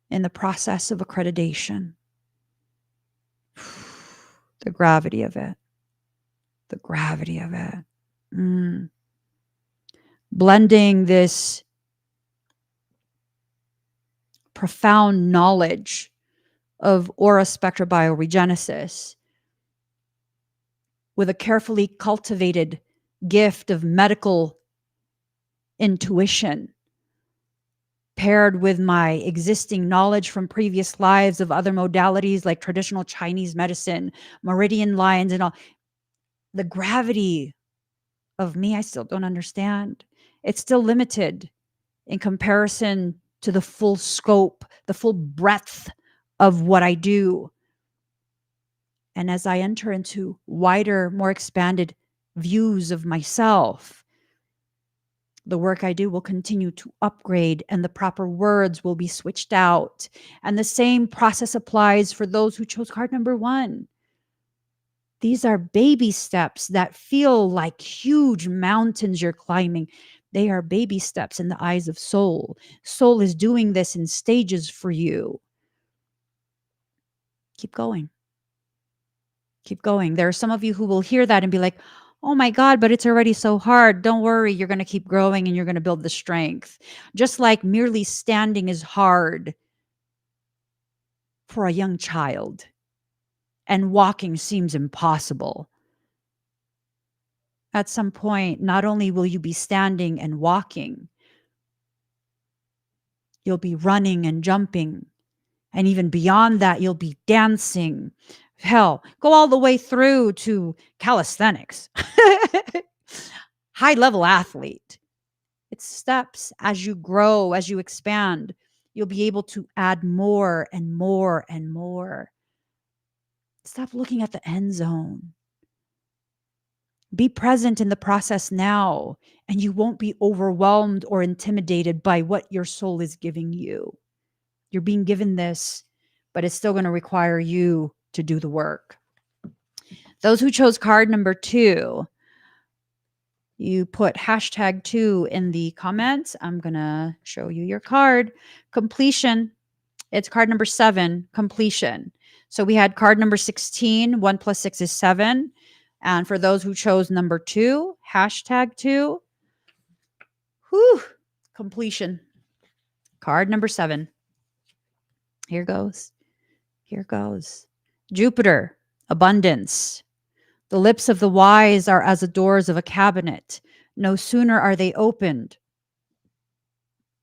in the process of accreditation. The gravity of it. The gravity of it. Blending this profound knowledge of aura spectra bioregenesis with a carefully cultivated gift of medical intuition, paired with my existing knowledge from previous lives of other modalities like traditional Chinese medicine, meridian lines, and all. The gravity of me, I still don't understand. It's still limited in comparison to the full scope, the full breadth of what I do. And as I enter into wider, more expanded views of myself, the work I do will continue to upgrade and the proper words will be switched out. And the same process applies for those who chose card number 1. These are baby steps that feel like huge mountains you're climbing. They are baby steps in the eyes of soul. Soul is doing this in stages for you. Keep going. Keep going. There are some of you who will hear that and be like, oh my God, but it's already so hard. Don't worry. You're going to keep growing and you're going to build the strength. Just like merely standing is hard for a young child and walking seems impossible. At some point, not only will you be standing and walking, you'll be running and jumping. And even beyond that, you'll be dancing. Hell, go all the way through to calisthenics. High level athlete. It's steps as you grow, as you expand. You'll be able to add more and more and more. Stop looking at the end zone. Be present in the process now, and you won't be overwhelmed or intimidated by what your soul is giving you. You're being given this, but it's still going to require you to do the work. Those who chose card number 2, you put #2 in the comments. I'm going to show you your card. Completion It's card number 7, completion. So we had card number 16, 1 plus 6 is 7. And for those who chose number 2, hashtag 2, whew, completion. Card number 7. Here goes. Here goes. Jupiter, abundance. The lips of the wise are as the doors of a cabinet. No sooner are they opened,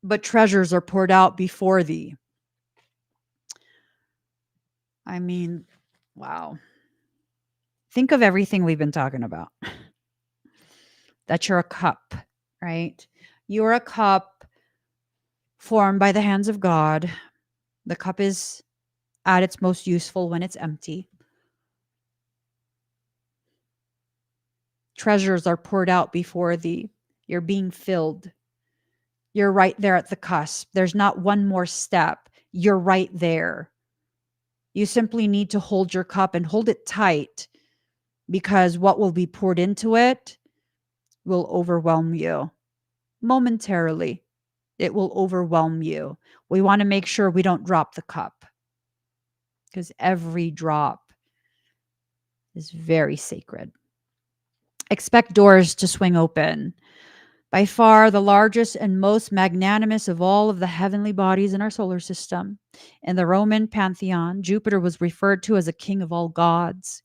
but treasures are poured out before thee. I mean, wow. Think of everything we've been talking about. That you're a cup, right? You're a cup formed by the hands of God. The cup is at its most useful when it's empty. Treasures are poured out before thee. You're being filled. You're right there at the cusp. There's not one more step. You're right there. You simply need to hold your cup and hold it tight, because what will be poured into it will overwhelm you momentarily. It will overwhelm you. We want to make sure we don't drop the cup, because every drop is very sacred. Expect doors to swing open. By far the largest and most magnanimous of all of the heavenly bodies in our solar system, in the Roman pantheon, Jupiter was referred to as a king of all gods.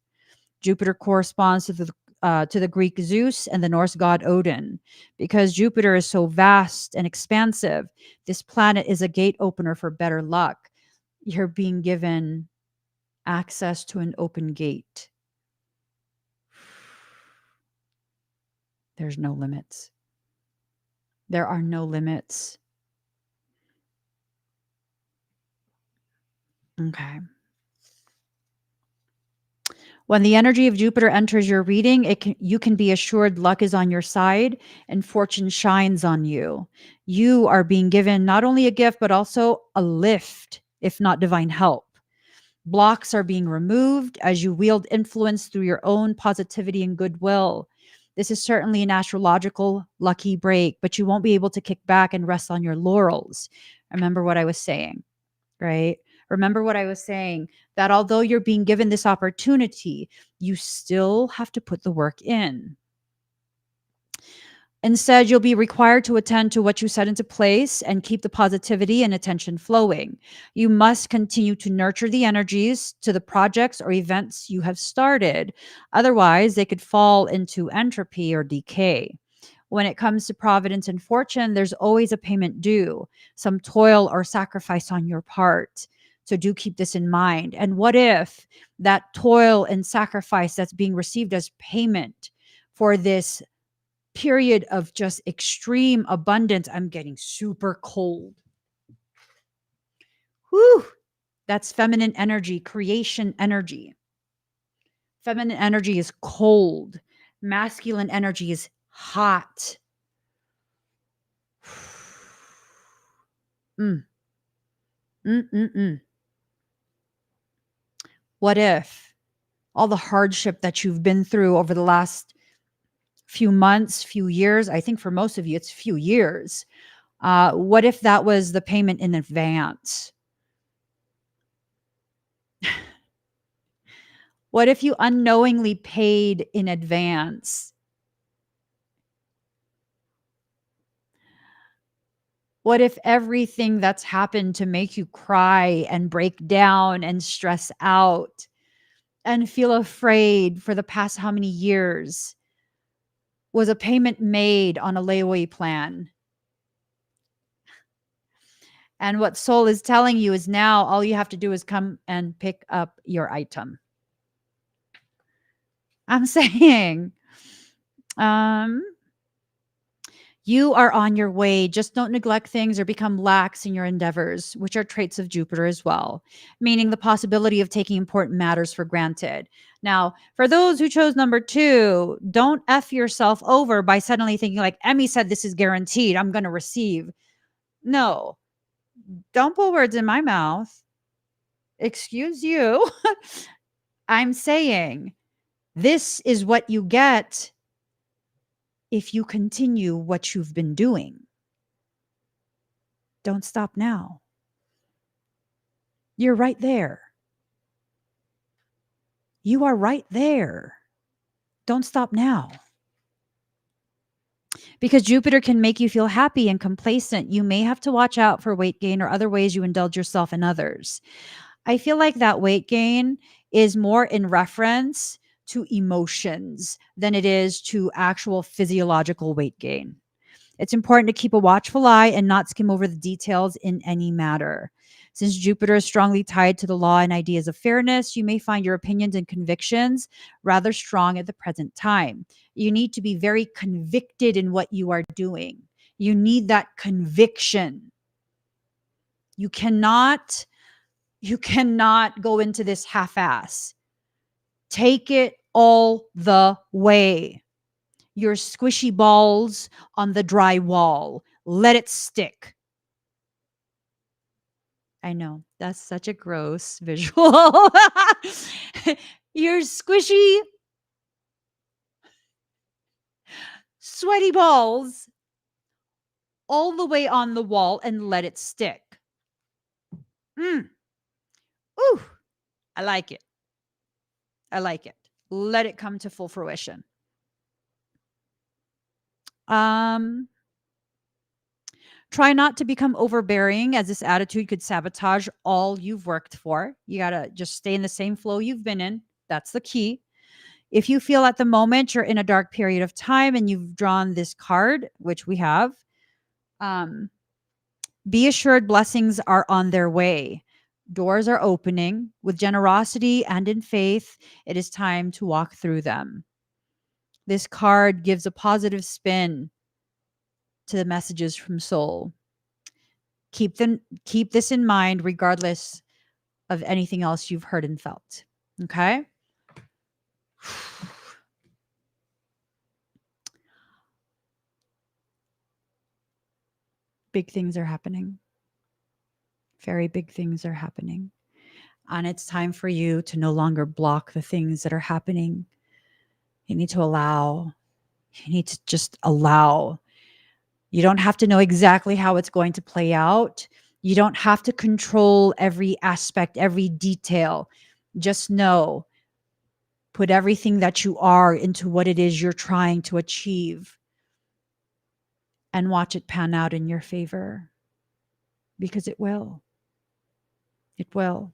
Jupiter corresponds to the Greek Zeus and the Norse god Odin. Because Jupiter is so vast and expansive, this planet is a gate opener for better luck. You're being given access to an open gate. There's no limits. There are no limits. Okay. When the energy of Jupiter enters your reading, you can be assured luck is on your side and fortune shines on you. You are being given not only a gift, but also a lift, if not divine help. Blocks are being removed as you wield influence through your own positivity and goodwill. This is certainly an astrological lucky break, but you won't be able to kick back and rest on your laurels. Remember what I was saying, right? Remember what I was saying, that although you're being given this opportunity, you still have to put the work in. Instead, you'll be required to attend to what you set into place and keep the positivity and attention flowing. You must continue to nurture the energies to the projects or events you have started. Otherwise, they could fall into entropy or decay. When it comes to providence and fortune, there's always a payment due, some toil or sacrifice on your part. So do keep this in mind. And what if that toil and sacrifice that's being received as payment for this period of just extreme abundance? I'm getting super cold. Whew. That's feminine energy, creation energy. Feminine energy is cold. Masculine energy is hot. Mm. Mm-mm-mm. What if all the hardship that you've been through over the last few months, few years, I think for most of you, it's few years. What if that was the payment in advance? What if you unknowingly paid in advance? What if everything that's happened to make you cry and break down and stress out and feel afraid for the past how many years was a payment made on a layaway plan? And what soul is telling you is now all you have to do is come and pick up your item. I'm saying, you are on your way. Just don't neglect things or become lax in your endeavors, which are traits of Jupiter as well, meaning the possibility of taking important matters for granted. Now, for those who chose number 2, don't F yourself over by suddenly thinking like, Emmy said this is guaranteed, I'm going to receive. No, don't put words in my mouth. Excuse you. I'm saying this is what you get if you continue what you've been doing. Don't stop now. You're right there. You are right there. Don't stop now. Because Jupiter can make you feel happy and complacent. You may have to watch out for weight gain or other ways you indulge yourself and others. I feel like that weight gain is more in reference to emotions than it is to actual physiological weight gain. It's important to keep a watchful eye and not skim over the details in any matter. Since Jupiter is strongly tied to the law and ideas of fairness, you may find your opinions and convictions rather strong at the present time. You need to be very convicted in what you are doing. You need that conviction. You cannot go into this half-ass. Take it all the way. Your squishy balls on the dry wall. Let it stick. I know that's such a gross visual. Your squishy, sweaty balls all the way on the wall and let it stick. Mm. Ooh, I like it. I like it. Let it come to full fruition. Try not to become overbearing, as this attitude could sabotage all you've worked for. You got to just stay in the same flow you've been in. That's the key. If you feel at the moment you're in a dark period of time and you've drawn this card, which we have, be assured blessings are on their way. Doors are opening. With generosity and in faith, it is time to walk through them. This card gives a positive spin to the messages from soul. Keep this in mind regardless of anything else you've heard and felt. Okay? Big things are happening. Very big things are happening. And it's time for you to no longer block the things that are happening. You need to allow. You need to just allow. You don't have to know exactly how it's going to play out. You don't have to control every aspect, every detail. Just know, put everything that you are into what it is you're trying to achieve and watch it pan out in your favor, because it will. It will.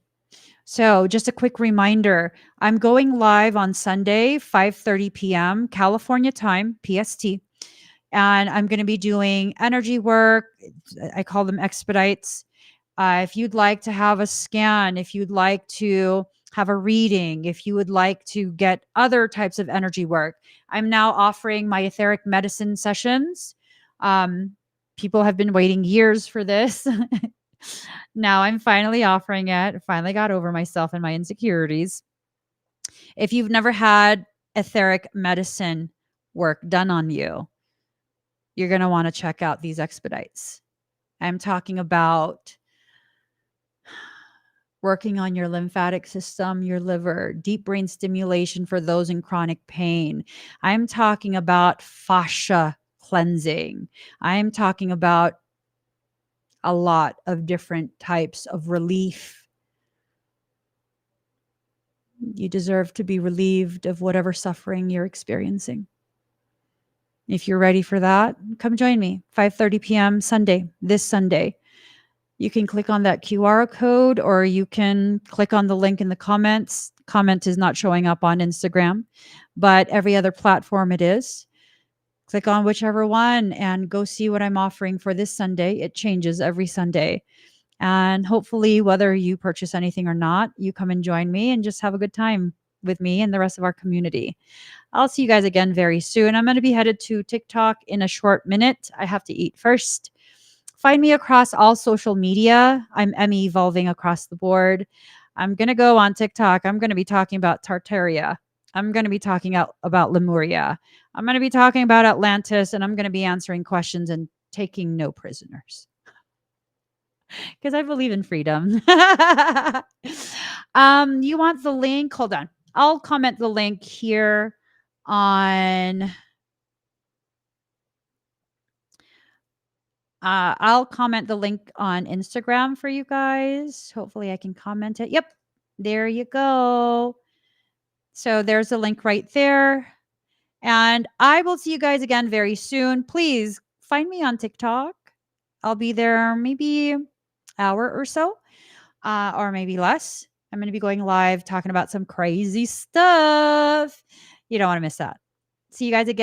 So, just a quick reminder, I'm going live on Sunday, 5:30 p.m. California time, PST, and I'm going to be doing energy work. I call them expedites. If you'd like to have a scan, if you'd like to have a reading, if you would like to get other types of energy work, I'm now offering my etheric medicine sessions. People have been waiting years for this. Now I'm finally offering it. I finally got over myself and my insecurities. If you've never had etheric medicine work done on you, you're going to want to check out these expedites. I'm talking about working on your lymphatic system, your liver, deep brain stimulation for those in chronic pain. I'm talking about fascia cleansing. I'm talking about a lot of different types of relief. You deserve to be relieved of whatever suffering you're experiencing. If you're ready for that, come join me, 5:30 p.m. Sunday, this Sunday. You can click on that QR code or you can click on the link in the comments. Comment is not showing up on Instagram, but every other platform it is. Click on whichever one and go see what I'm offering for this Sunday. It changes every Sunday. And hopefully, whether you purchase anything or not, you come and join me and just have a good time with me and the rest of our community. I'll see you guys again very soon. I'm going to be headed to TikTok in a short minute. I have to eat first. Find me across all social media. I'm Emmy Evolving across the board. I'm going to go on TikTok. I'm going to be talking about Tartaria. I'm going to be talking about Lemuria. I'm going to be talking about Atlantis, and I'm going to be answering questions and taking no prisoners because I believe in freedom. You want the link? Hold on. I'll comment the link here on I'll comment the link on Instagram for you guys. Hopefully I can comment it. Yep. There you go. So there's a link right there. And I will see you guys again very soon. Please find me on TikTok. I'll be there maybe hour or so, or maybe less. I'm going to be going live talking about some crazy stuff. You don't want to miss that. See you guys again.